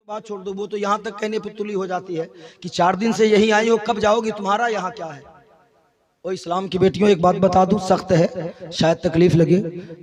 बात छोड़ दो, वो तो यहाँ तक कहने पर तुली हो जाती है कि 4 दिन से यही आई हो, कब जाओगी, तुम्हारा यहाँ क्या है। ओ इस्लाम की बेटियों, एक बात बता दूं, सख्त है, शायद तकलीफ लगे,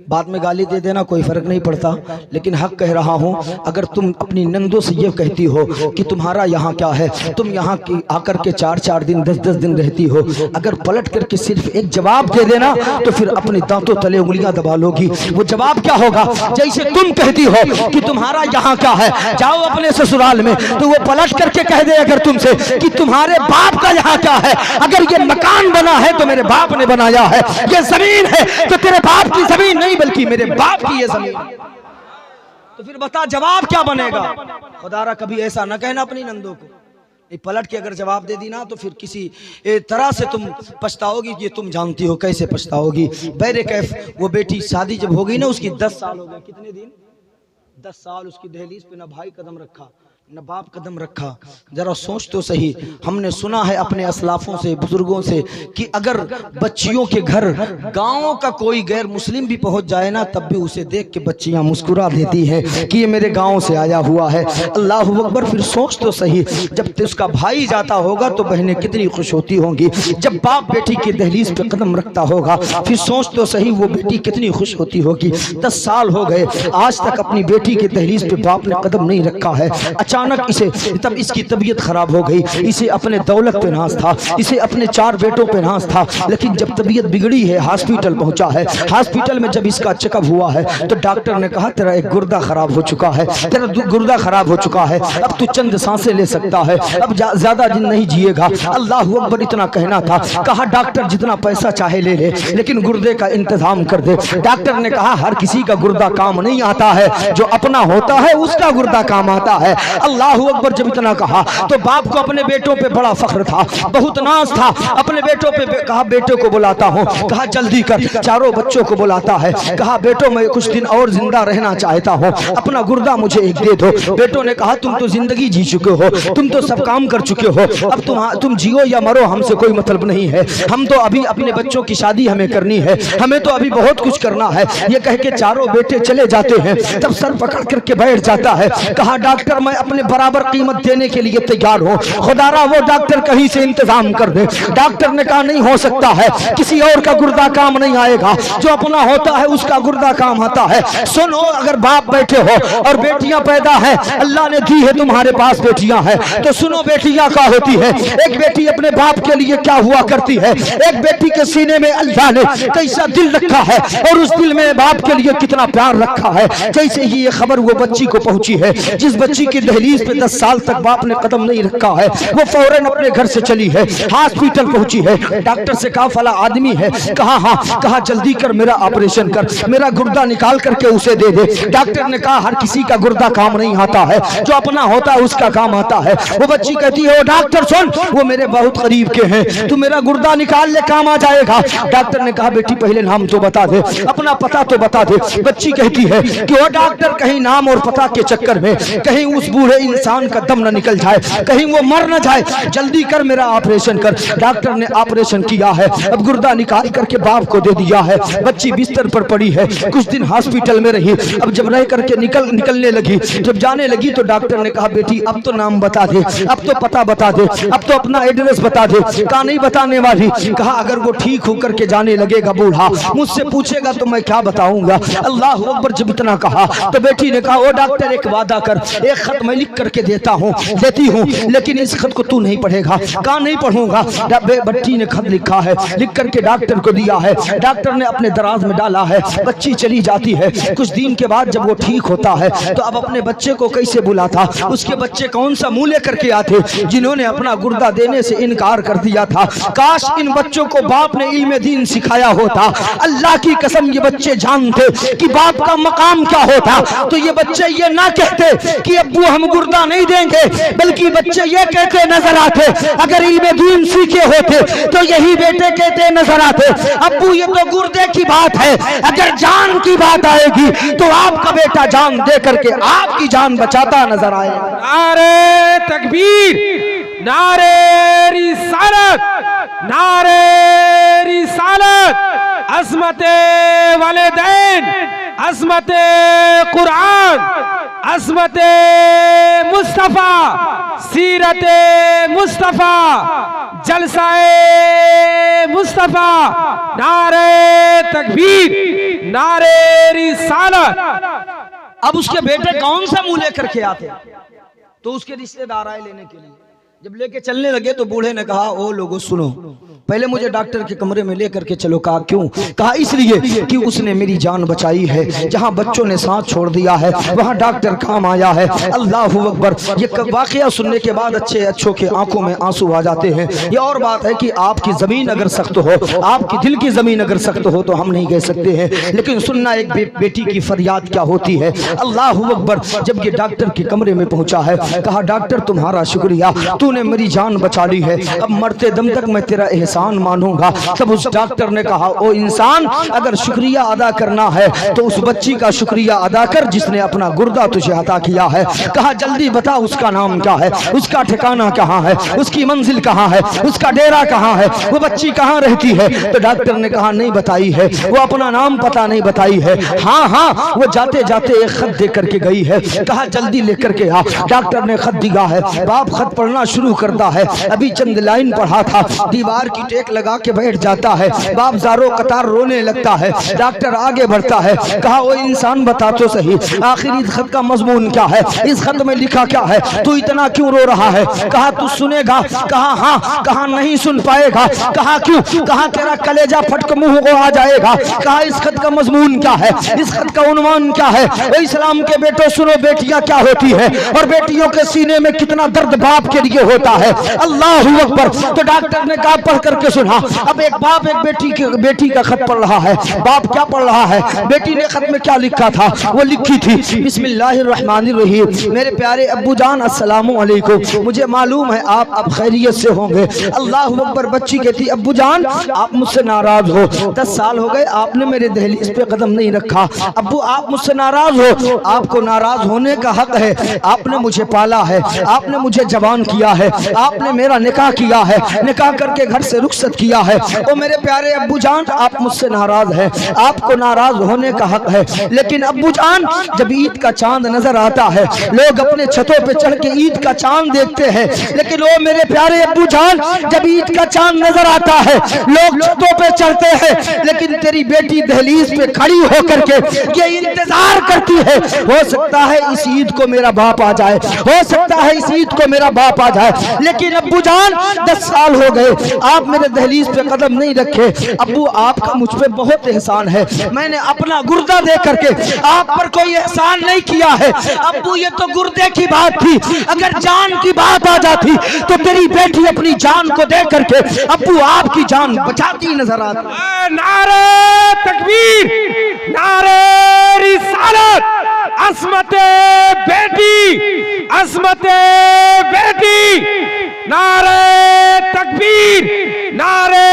बाद में गाली दे देना, कोई फर्क नहीं पड़ता, लेकिन हक कह रहा हूं। अगर तुम अपनी नंदों से ये कहती हो कि तुम्हारा यहाँ क्या है, तुम यहाँ की आकर के 4-4 दिन 10-10 दिन रहती हो, अगर पलट करके सिर्फ एक जवाब दे देना तो फिर अपने दांतों तले उंगलियां दबा लोगी। वो जवाब क्या होगा? जैसे तुम कहती हो कि तुम्हारा यहाँ क्या है, जाओ अपने ससुराल में, तो वो पलट करके कह दे अगर तुमसे कि तुम्हारे बाप का यहाँ क्या है। अगर ये मकान बना है तो मेरे बाप ने बनाया है, ये जमीन है तो तेरे बाप की जमीन नहीं बल्कि मेरे बाप की ये जमीन। तो फिर बता जवाब क्या बनेगा? खुदारा कभी ऐसा ना कहना अपनी नंदों को। पलट के अगर जवाब दे दी ना तो फिर किसी तरह से तुम पछताओगी, ये तुम जानती हो कैसे पछताओगी। बैरे कैफ वो बेटी शादी जब हो गई ना, उसकी 10 साल हो गए। कितने दिन? 10 साल उसकी दहलीज पे ना भाई कदम रखा न बाप कदम रखा। जरा सोच तो सही। हमने सुना है अपने असलाफों से, बुजुर्गों से, कि अगर बच्चियों के घर गांव का कोई गैर मुस्लिम भी पहुंच जाए ना, तब भी उसे देख के बच्चियां मुस्कुरा देती हैं कि ये मेरे गांव से आया हुआ है। अल्लाह अकबर। फिर सोच तो सही, जब उसका भाई जाता होगा तो बहनें कितनी खुश होती होंगी। जब बाप बेटी की दहलीज पे कदम रखता होगा, फिर सोच तो सही वो बेटी कितनी खुश होती होगी। 10 साल हो गए, आज तक अपनी बेटी की दहलीज पे बाप ने कदम नहीं रखा है। अचानक इसे तब इसकी तबीयत खराब हो गई। इसे अपने दौलत पे नाज था, इसे अपने 4 बेटों पे नाज था, लेकिन जब तबीयत बिगड़ी है, हॉस्पिटल पहुंचा है। हॉस्पिटल में जब इसका चेकअप हुआ है तो डॉक्टर ने कहा तेरा एक गुर्दा खराब हो चुका है, तेरा गुर्दा खराब हो चुका है, अब तू चंद सांसें ले सकता है, अब ज्यादा दिन नहीं जिएगा। अल्लाह अकबर। इतना कहना था। कहा डॉक्टर जितना पैसा चाहे ले ले, लेकिन गुर्दे का इंतजाम कर दे। डॉक्टर ने कहा हर किसी का गुर्दा काम नहीं आता है, जो अपना होता है उसका गुर्दा काम आता है। अल्लाह अकबर। जब इतना कहा तो बाप को अपने बेटों पे बड़ा फख्र था, बहुत नाज था। अपने बेटों पे कहा बेटों को बुलाता हूँ। कहा जल्दी कर। चारों बच्चों को बुलाता है। कहा बेटों मैं कुछ दिन और जिंदा रहना चाहता हूँ, अपना गुर्दा मुझे एक दे दो। बेटों ने कहा तुम तो जिंदगी जी चुके हो, तुम तो सब काम कर चुके हो, अब तुम जियो या मरो हमसे कोई मतलब नहीं है। हम तो अभी अपने बच्चों की शादी हमें करनी है, हमें तो अभी बहुत कुछ करना है। ये कह के चारों बेटे चले जाते हैं। तब सर पकड़ करके बैठ जाता है। कहा डॉक्टर मैं अपने बराबर कीमत देने के लिए तैयार हूँ, खुदारा वो डॉक्टर कहीं से इंतजाम कर दे। डॉक्टर ने कहा नहीं हो सकता है, किसी और का गुर्दा काम नहीं आएगा, जो अपना होता है उसका गुर्दा काम आता है। सुनो, अगर बाप बैठे हो और बेटियां पैदा है, अल्लाह ने दी है तुम्हारे पास बेटियां हैं, तो सुनो बेटियां क्या होती है। एक बेटी अपने बाप के लिए क्या हुआ करती है। एक बेटी के सीने में अल्लाह ने कैसा दिल रखा है और उस दिल में बाप के लिए कितना प्यार रखा है। जैसे ही ये खबर वो बच्ची को पहुंची है, जिस बच्ची की दहलीज पे 10 साल तक बाप ने कदम नहीं रखा है, वो फौरन अपने घर से चली है, हॉस्पिटल पहुंची है। डॉक्टर से कहा फला आदमी है। कहा हाँ। कहा जल्दी कर, मेरा ऑपरेशन कर, मेरा गुर्दा निकाल करके उसे दे दे। डॉक्टर ने कहा हर किसी का गुर्दा काम नहीं आता है, जो अपना होता है उसका काम आता है। वो बच्ची कहती है ओ डॉक्टर सुन, वो मेरे बहुत करीब के हैं, तू मेरा गुर्दा निकाल ले, काम आ जाएगा। डॉक्टर ने कहा बेटी पहले नाम तो बता दे, अपना पता तो बता दे। बच्ची कहती है कि वो डॉक्टर कहीं नाम और पता के चक्कर में कहीं उस बूढ़े इंसान का दम न निकल जाए, कहीं वो मर न जाए, जल्दी कर मेरा ऑपरेशन कर। डॉक्टर ने ऑपरेशन किया है, अब गुर्दा निकाल करके बाप को दे दिया है। बच्ची बिस्तर पर पड़ी है, कुछ दिन हॉस्पिटल में रही। अब जब रह करके निकलने लगी, जब जाने लगी तो डॉक्टर ने कहा बेटी अब तो नाम बता दे, अब तो पता बता दे, अब तो अपना एड्रेस बता दे। कहा नहीं बताने वाली। कहा अगर वो ठीक होकर के जाने लगेगा बूढ़ा, मुझसे पूछेगा तो मैं क्या बताऊंगा। अल्लाह अकबर। जब इतना कहा तो बेटी ने कहा ओ डॉक्टर एक वादा कर, एक खत मैं लिख करके देती हूँ, लेकिन इस खत को तू नहीं पढ़ेगा। कहा नहीं पढ़ूंगा। बच्ची ने खत लिखा है, लिख करके डॉक्टर को दिया है। डॉक्टर ने अपने दराज में डाला है, बच्ची चली जाती है। कुछ दिन के बाद जब वो ठीक होता है तो अब अपने बच्चे को कैसे बुलाता, उसके बच्चे कौन सा मुंह लेकर के आते जिन्होंने अपना गुर्दा देने से इनकार कर दिया था। काश इन बच्चों को बाप ने इल्म दीन सिखाया होता। अल्लाह की कसम ये बच्चे जानते कि बाप का मकाम क्या होता, तो ये बच्चे ये ना कहते कि अब्बू हम गुर्दा नहीं देंगे, बल्कि बच्चे ये कहते नजर आते, अगर इल्म दीन सीखे होते तो यही बेटे कहते नजर आते अब्बू ये तो गुर्दे की बात है, अगर जान की बात आएगी तो आपका बेटा जान दे करके आपकी जान बचाता नजर आएगा। नारे तकबीर, नारे रिसालत, नारे रिसालत, अज़मते वालिदैन, अज़मते कुरान, अज़मते मुस्तफा, सीरते मुस्तफा, जलसाए मुस्तफा, नारे तकबीर, नारे रिसालत। अब उसके बेटे कौन सा मुंह लेकर के आते, तो उसके रिश्तेदार आए लेने के लिए। जब लेके चलने लगे तो बूढ़े ने कहा, ओ लोगों सुनो, पहले मुझे डॉक्टर के कमरे में लेकर के चलो। कहा क्यों? कहा इसलिए कि उसने मेरी जान बचाई है। जहां बच्चों ने सांस छोड़ दिया है वहां डॉक्टर काम आया है। अल्लाह अकबर। ये वाकया सुनने के बाद अच्छों के आंखों में आंसू आ जाते हैं। ये और बात है कि आपकी जमीन अगर सख्त हो, आपकी दिल की जमीन अगर सख्त हो तो हम नहीं कह सकते हैं, लेकिन सुनना एक बेटी की फरियाद क्या होती है। अल्लाह अकबर। जब ये डॉक्टर के कमरे में पहुंचा है, कहा डॉक्टर तुम्हारा शुक्रिया, तूने मेरी जान बचा ली है, अब मरते दम तक मैं तेरा एहसान मानूंगा। तब उस डॉक्टर ने कहा, ओ इंसान, अगर शुक्रिया अदा करना है तो उस बच्ची का शुक्रिया अदा कर जिसने अपना गुर्दा तुझे अता किया है। कहा जल्दी बता उसका नाम क्या है, उसका ठिकाना कहाँ है, उसकी मंजिल कहाँ है, उसका डेरा कहाँ है, वो बच्ची कहाँ रहती है। तो डॉक्टर ने कहा नहीं बताई है, वो अपना नाम पता नहीं बताई है। हाँ हाँ, वो जाते जाते एक खत दे करके गई है। कहा जल्दी लेकर के आ। डॉक्टर ने खत दिया है। बाप खत पढ़ना शुरू करता है। अभी चंद लाइन पढ़ा था, दीवार की टेक लगा के बैठ जाता है। बाप जारो कतार रोने लगता है। डॉक्टर आगे बढ़ता है। कहा वो इंसान बता तो सही, आखिर इस खत का मजमून क्या है, इस खत में लिखा क्या है, तू इतना क्यों रो रहा है। कहा तू सुनेगा। कहा हाँ। कहा नहीं सुन पाएगा। कहा क्यों। कहा तेरा कलेजा फटक मुंह को आ जाएगा। कहा इस खत का मजमून क्या है, इस खत का उन्वान क्या है। ओ इस्लाम के बेटो सुनो, बेटियां क्या होती है और बेटियों के सीने में कितना दर्द बाप के लिए होता है। अल्लाह अकबर। तो डॉक्टर ने कहा पढ़ करके सुना। अब एक बाप एक बेटी का खत पढ़ रहा है। बाप क्या पढ़ रहा है, बेटी ने खत में क्या लिखा था, वो लिखी थी बिस्मिल्लाहिर्रहमानिर्रहीम, मेरे प्यारे अब्बू जान अस्सलामु अलैकुम, मुझे मालूम है आप अब खैरियत से होंगे। अल्लाह अकबर। बच्ची कहती अब्बू जान आप मुझसे नाराज हो, 10 साल हो गए आपने मेरे दहलीज पे कदम नहीं रखा। अब्बू आप मुझसे नाराज हो, आपको नाराज होने का हक है। आपने मुझे पाला है, आपने मुझे जवान किया है, आपने मेरा निकाह किया है, निकाह करके घर से रुखसत किया है। ओ मेरे प्यारे अब्बू जान आप मुझसे नाराज हैं, आपको नाराज होने का हक है। लेकिन अब्बू जान जब ईद का चांद नजर आता है, लोग अपने छतों पे चढ़ के ईद का चांद देखते हैं, लेकिन ओ मेरे प्यारे अब्बू जान जब ईद का चांद नजर आता है लोग छतों पे चढ़ते हैं, लेकिन तेरी बेटी दहलीज पे खड़ी होकर के ये इंतजार करती है, हो सकता है इस ईद को मेरा बाप आ जाए, हो सकता है इस ईद को मेरा बाप आ जाए। लेकिन अब्बू जान 10 साल हो गए आप मेरे दहलीज पे कदम नहीं रखे। अब्बू आपका मुझ पे बहुत एहसान है, मैंने अपना गुर्दा दे करके आप पर कोई एहसान नहीं किया है। अब्बू ये तो गुर्दे की बात थी, अगर जान की बात आ जाती तो तेरी बेटी अपनी जान को दे करके अब्बू आपकी जान बचाती नजर आती। नारे तकबीर, नारे रिसालत, अस्मते बेटी, अस्मते बेटी, नारे तकबीर, नारे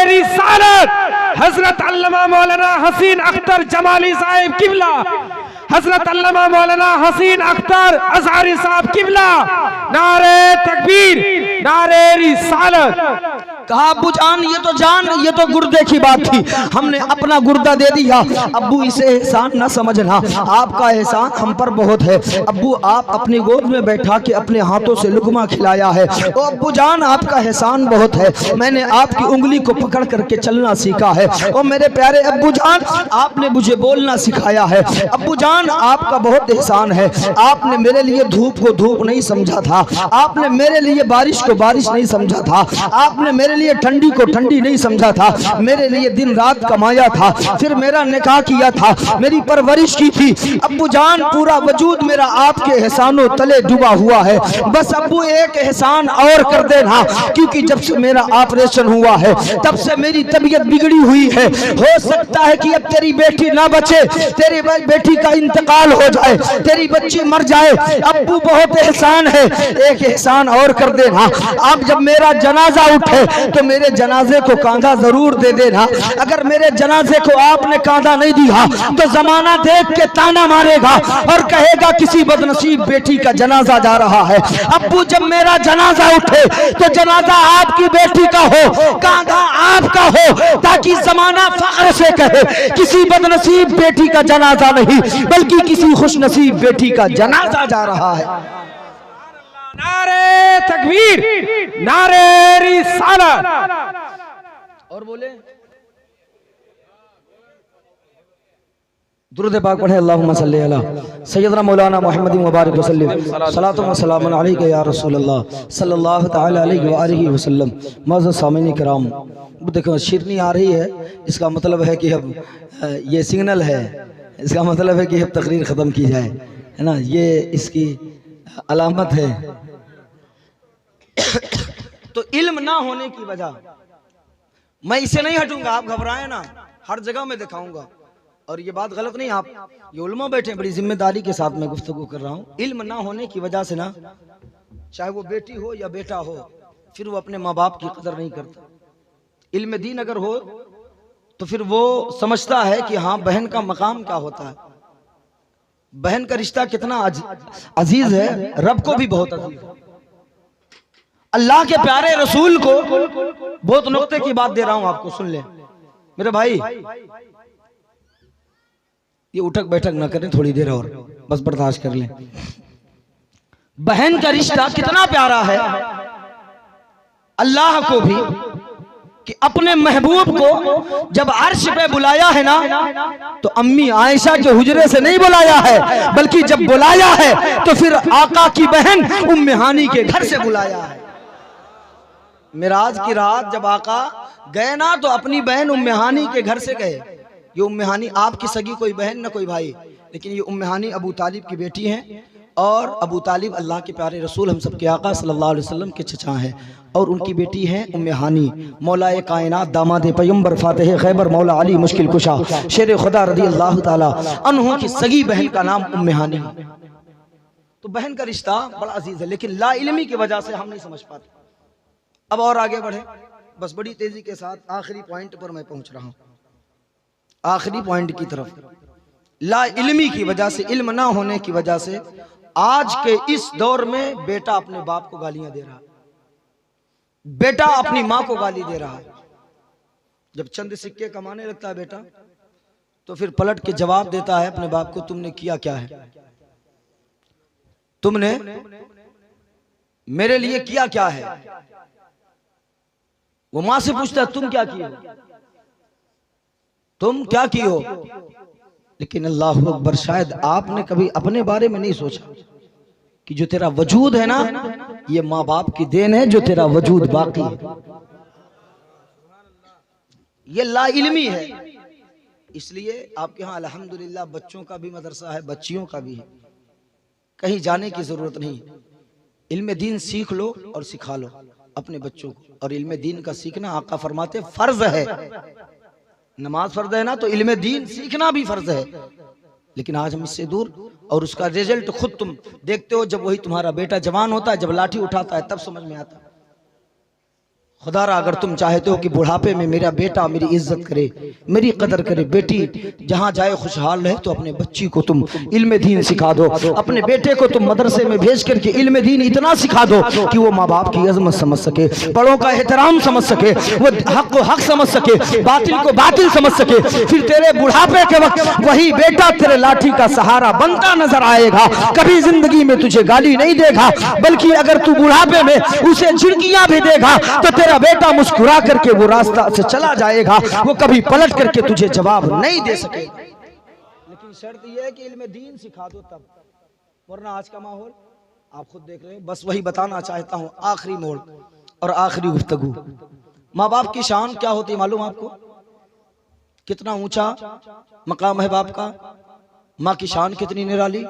रिसालत। हजरत अल्लामा मौलाना हसीन अख्तर जमाली साहिब किबला, हजरत अल्लामा मौलाना हसीन अख्तर अजहरी साहब किबला, नारे तकबीर, नारे रिसालत। कहा अब्बू जान ये तो गुर्दे की बात थी, हमने अपना गुर्दा दे दिया। अब्बू इसे एहसान ना समझना, आपका एहसान हम पर बहुत है। अब्बू आप अपनी गोद में बैठा के अपने हाथों से लुकमा खिलाया है। ओ अब्बू जान आपका एहसान बहुत है, मैंने आपकी उंगली को पकड़ करके चलना सीखा है। ओ मेरे प्यारे अब्बू जान आपने मुझे बोलना सिखाया है। अब्बू जान आपका बहुत एहसान है, आपने मेरे लिए धूप को धूप नहीं समझा था, आपने मेरे लिए बारिश को बारिश नहीं समझा था, आपने मेरे लिए ठंडी को ठंडी नहीं समझा था, मेरे लिए दिन रात कमाया था, फिर मेरा निकाह किया था, मेरी परवरिश की थी। अब्बू जान पूरा वजूद मेरा आपके एहसानों तले डूबा हुआ है। बस अब्बू एक एहसान और कर देना, क्योंकि जब से मेरा ऑपरेशन हुआ है तब से मेरी तबीयत बिगड़ी हुई है। हो सकता है कि अब तेरी बेटी ना बचे, तेरी बेटी का इंतकाल हो जाए, तेरी बच्ची मर जाए। अब्बू बहुत एहसान है, एक एहसान और कर देना, आप जब मेरा जनाजा उठे तो मेरे जनाजे को कांधा जरूर दे देना। अगर मेरे जनाजे को आपने कांधा नहीं दिया तो जमाना देख के ताना मारेगा और कहेगा किसी बदनसीब बेटी का जनाजा जा रहा है। अब्बू जब मेरा जनाजा उठे तो जनाजा आपकी बेटी का हो, कांधा आपका हो, ताकि जमाना फख्र से कहे किसी बदनसीब बेटी का जनाजा नहीं बल्कि किसी खुशनसीब बेटी का जनाजा जा रहा है। नारे तकबीर, नारे रिसालत। और बोले दुरूद पाक पढ़े, अल्लाहुम्मा सल्ली अला सय्यदना मौलाना मुहम्मद मुबारक वसल्लम, सलातु व सलामुन अलैका या रसूलल्लाह सल्लल्लाहु तआला अलैहि व आलिहि वसल्लम। मौजूद सामीन किराम, देखो शिरनी आ रही है, इसका मतलब है कि अब ये सिग्नल है, इसका मतलब है कि अब तकरीर ख़त्म की जाए, है ना, ये इसकी अलामत है। तो इल्म ना होने की वजह, मैं इससे नहीं हटूंगा, आप घबराएं ना, हर जगह मैं दिखाऊंगा। और ये बात गलत नहीं, आप ये उलमा बैठे, बड़ी जिम्मेदारी के साथ मैं गुफ्तगू कर रहा हूँ। इल्म ना होने की वजह से ना, चाहे वो बेटी हो या बेटा हो, फिर वो अपने माँ बाप की कदर नहीं करता। इल्म दीन अगर हो तो फिर वो समझता है कि हाँ, बहन का मकाम क्या होता है, बहन का रिश्ता कितना अजीज है, रब को भी बहुत अजीज है। अल्लाह के प्यारे रसूल को, बहुत नुक्ते की बात दे रहा हूं आपको, सुन ले मेरे भाई, ये उठक बैठक ना करें थोड़ी देर और, बस बर्दाश्त कर लें। बहन का रिश्ता कितना प्यारा है अल्लाह को भी, कि अपने महबूब को जब अर्श पे बुलाया है ना, तो अम्मी आयशा के हुजरे से नहीं बुलाया है, बल्कि जब बुलाया है तो फिर आका की बहन उम्मे हानी के घर से बुलाया है। मिराज की रात जब आका गए ना, तो अपनी बहन उम्मे हानी के घर से गए। ये उम्मे हानी आपकी सगी कोई बहन ना कोई भाई, लेकिन ये उम्मे हानी अबू तालिब की बेटी हैं, और अबू तालिब अल्लाह के प्यारे रसूल हम सब के आका सल्लल्लाहु अलैहि वसल्लम के चचा हैं, और उनकी बेटी हैं उम्मे हानी, मौलाए कायनात दामाद पैगंबर फातिह खैबर मौला अली मुश्किल कुशा शेर खुदा रज़ी अल्लाह ताला अन्हु की सगी बहन का नाम उम्मे हानी। तो बहन का रिश्ता बड़ा अजीज है, लेकिन ला इल्मी की वजह से हम नहीं समझ पाते। अब और आगे बढ़े, बस बड़ी तेजी के साथ आखिरी पॉइंट पर मैं पहुंच रहा हूं, आखिरी पॉइंट की तरफ। ला इल्मी की वजह से, इल्म ना होने की वजह से आज के इस दौर में बेटा अपने बाप को गालियां दे रहा है, बेटा अपनी मां को गाली दे रहा है। जब चंद सिक्के कमाने लगता है बेटा, तो फिर पलट के जवाब देता है अपने बाप को, तुमने किया क्या है, तुमने मेरे लिए किया क्या है। वो मां से पूछता है तुम क्या किए हो, तुम क्या किए हो। लेकिन अल्लाह अकबर, शायद आपने कभी अपने बारे में नहीं सोचा कि जो तेरा वजूद है ना, ये माँ बाप की देन है, जो तेरा वजूद बाकी है, ये ला इल्मी है। इसलिए आपके यहाँ अल्हम्दुलिल्लाह बच्चों का भी मदरसा है, बच्चियों का भी है, कहीं जाने की जरूरत नहीं। इल्म दीन सीख लो और सिखा लो अपने बच्चों को, और इल्म दीन का सीखना आका फरमाते फर्ज है। नमाज फर्ज है ना, तो इल्म दीन सीखना भी फर्ज है। लेकिन आज हम इससे दूर, और उसका रिजल्ट खुद तुम देखते हो। जब वही तुम्हारा बेटा जवान होता है, जब लाठी उठाता है, तब समझ में आता है। खुदारा अगर तुम चाहते हो कि बुढ़ापे में मेरा बेटा मेरी इज्जत करे, मेरी कदर करे, बेटी जहां जाए खुशहाल रहे, तो अपने बच्ची को तुम इल्म दीन सिखा दो। अपने बेटे को तुम मदरसे में भेज करके इल्म दीन इतना सिखा दो कि वो माँ बाप की अजमत समझ सके, बड़ों का एहतराम समझ सके, वो हक को हक समझ सके, बातिल को बातिल समझ सके। फिर तेरे बुढ़ापे के वक्त वही बेटा तेरे लाठी का सहारा बनता नजर आएगा। कभी जिंदगी में तुझे गाली नहीं देगा, बल्कि अगर तू बुढ़ापे में उसे झिड़कियां भी देगा, तो तेरा बेटा मुस्कुरा करके वो रास्ता से चला जाएगा, वो कभी पलट करके तुझे जवाब नहीं दे सकेगा। लेकिन शर्त यह है कि इल्म दीन सिखा दो तब, वरना आज का माहौल आप खुद देख रहे हो। बस वही बताना चाहता हूं, आखिरी मोड़ और आखिरी गुफ्तगू। माँ बाप की शान क्या होती है मालूम आपको? कितना ऊंचा मकाम है बाप का, माँ की शान कितनी निराली।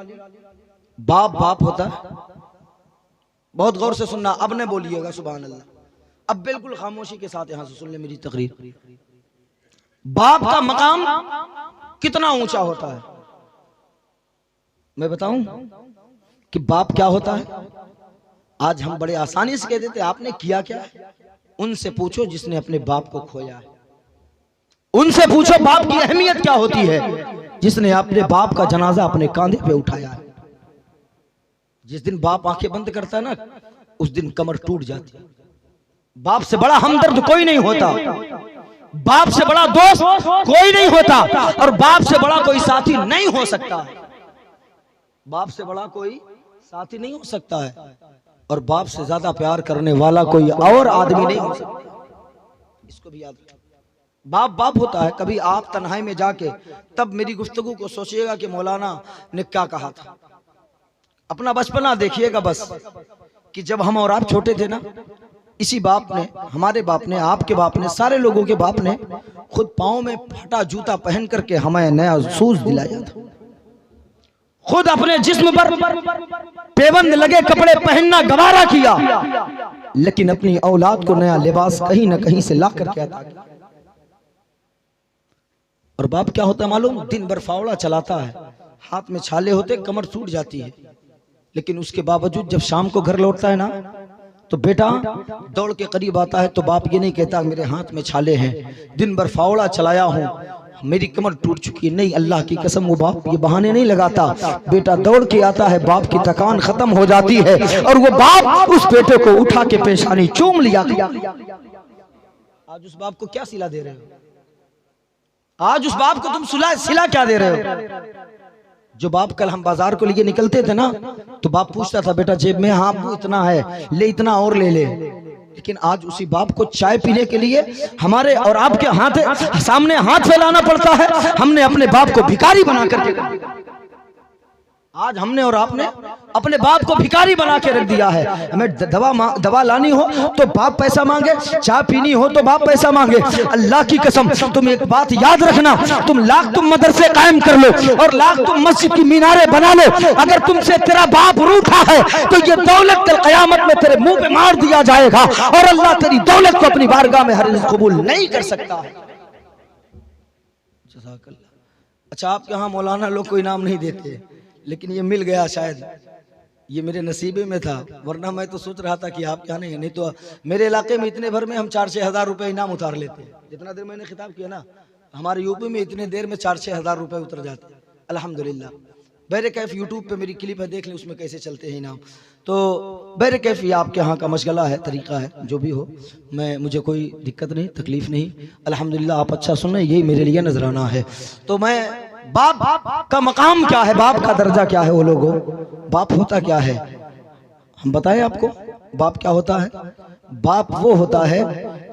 बाप बाप होता है, बहुत गौर से सुनना, अब न बोलिएगा सुभान अल्लाह, अब बिल्कुल खामोशी के साथ यहां से सुन ले मेरी तकरीर। बाप का मकाम कितना ऊंचा होता है, मैं बताऊं कि बाप क्या होता है। आज हम बड़े आसानी से कह देते आपने किया क्या है। उनसे पूछो जिसने अपने बाप को खोया है, उनसे पूछो बाप की अहमियत क्या होती है, जिसने अपने बाप का जनाजा अपने कांधे पे उठाया है। जिस दिन बाप आंखें बंद करता है ना, उस दिन कमर टूट जाती है। बाप से बड़ा हमदर्द कोई नहीं होता, बाप से बड़ा दोस्त कोई नहीं होता, और बाप से बड़ा कोई साथी नहीं हो सकता है। बाप से बड़ा कोई साथी नहीं हो सकता है। और बाप से ज्यादा प्यार करने वाला कोई और आदमी नहीं हो सकता। इसको भी याद रखिए। बाप बाप होता है। कभी आप तन्हाई में जाके तब मेरी गुफ्तगू को सोचिएगा कि मौलाना ने क्या कहा था। अपना बचपना देखिएगा बस, कि जब हम और आप छोटे थे ना, इसी बाप ने, हमारे बाप ने, आपके बाप ने, सारे लोगों के बाप ने खुद पाँव में फटा जूता पहन करके हमें नया शूज दिलाया था। खुद अपने जिस्म पर पेबंद लगे कपड़े पहनना गवारा किया, लेकिन अपनी औलाद को नया लिबास कहीं ना कहीं से ला करके अता किया। और बाप क्या होता है मालूम? दिन भर फावड़ा चलाता है, हाथ में छाले होते, कमर टूट जाती है, लेकिन उसके बावजूद जब शाम को घर लौटता है ना, तो बेटा दौड़ के करीब आता है तो बाप ये नहीं कहता मेरे हाथ में छाले हैं, दिन भर फावड़ा चलाया हूं, मेरी कमर टूट चुकी है। नहीं, अल्लाह की कसम वो बाप ये बहाने नहीं लगाता। बेटा दौड़ के आता है, बाप की थकान खत्म हो जाती है और वो बाप उस बेटे को उठा के पेशानी चूम लिया। आज उस बाप को क्या सिला दे रहे हो? आज उस बाप को तुम सिला क्या दे रहे हो? जो बाप कल हम बाजार को लिए निकलते थे ना, तो बाप पूछता था बेटा जेब में हाँ इतना है, ले इतना और ले ले। लेकिन आज उसी बाप को चाय पीने के लिए हमारे और आपके सामने हाथ फैलाना पड़ता है। हमने अपने बाप को भिखारी बना करके, आज हमने और आपने अपने बाप को भिखारी बना के रख दिया है। हमें दवा लानी हो तो बाप पैसा मांगे, चाय पीनी हो तो बाप पैसा मांगे। अल्लाह की कसम तुम एक बात याद रखना, तुम मदरसे कायम कर लो और तुम मस्जिद की मीनारे बना लो, अगर तुमसे तेरा बाप रूठा है तो ये दौलत कल क़यामत में तेरे मुंह पे मार दिया जाएगा और अल्लाह तेरी दौलत को अपनी बारगाह में हरगिज़ कबूल नहीं कर सकता है। अच्छा, आपके यहाँ मौलाना लोग कोई नाम नहीं देते, लेकिन ये मिल गया, शायद ये मेरे नसीबे में था, वरना मैं तो सोच रहा था कि आप क्या नहीं तो मेरे इलाके में इतने भर में हम 4-6 हज़ार रुपए इनाम उतार लेते हैं। जितना देर मैंने खिताब किया ना, हमारे यूपी में इतने देर में 4-6 हज़ार रुपए उतर जाते हैं अल्हम्दुलिल्लाह। बहरे कैफ यूट्यूब पे मेरी क्लिप है, देख लें उसमें कैसे चलते हैं इनाम। तो बहरे कैफ ये आपके यहाँ का मशगला है, तरीका है, जो भी हो, मुझे कोई दिक्कत नहीं, तकलीफ नहीं, अल्हम्दुलिल्लाह। आप अच्छा सुन रहे हैं, यही मेरे लिए नजराना है। तो मैं बाप का मकाम क्या है, बाप का दर्जा क्या है, वो लोगों, बाप होता क्या है हम बताएं आपको। बाप क्या होता है? बाप वो होता है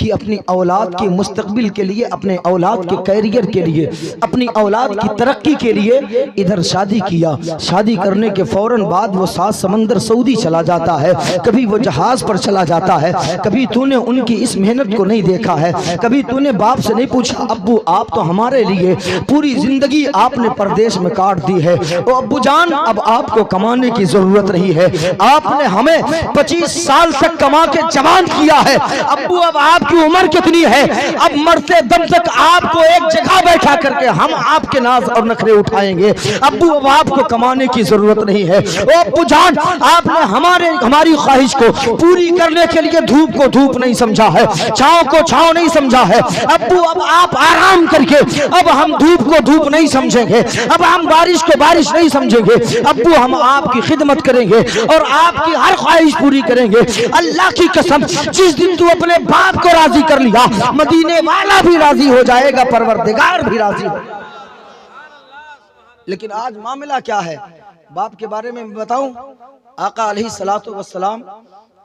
कि अपनी औलाद के मुस्तकबिल के लिए, अपने औलाद के कैरियर के लिए, अपनी औलाद की तरक्की के लिए इधर शादी किया, शादी करने के फौरन बाद वो 7 समंदर सऊदी चला जाता है, कभी वो जहाज पर चला जाता है, कभी तूने उनकी इस मेहनत को नहीं देखा है, कभी तूने बाप से नहीं पूछा अब्बू आप तो हमारे लिए पूरी जिंदगी आपने परदेश में काट दी है, तो अब्बू जान अब आपको कमाने की जरूरत नहीं है, आपने हमें 25 साल तक कमा के जवान किया है, अब्बू अब आपकी उम्र कितनी है, अब मरते दम तक आपको एक जगह बैठा करके हम आपके नाज और नखरे उठाएंगे, अब्बू अब आपको कमाने की जरूरत नहीं है। ओ अब्बू जान आपने हमारी ख्वाहिश को पूरी करने के लिए धूप को धूप नहीं समझा है, छांव को छांव नहीं समझा है, अब्बू अब आप आराम करके, अब हम धूप को धूप नहीं समझेंगे, अब हम बारिश को बारिश नहीं समझेंगे, अब्बू हम आपकी खिदमत करेंगे और आपकी हर ख्वाहिश पूरी करेंगे। अल्लाह की कसम जिस दिन तू अपने बाप को राजी कर लिया, मदीने वाला भी राजी हो जाएगा, परवरदिगार भी राजी हो। लेकिन आज मामला क्या है बाप के बारे में बताऊं? आका अलैहिस्सलातु वस्सलाम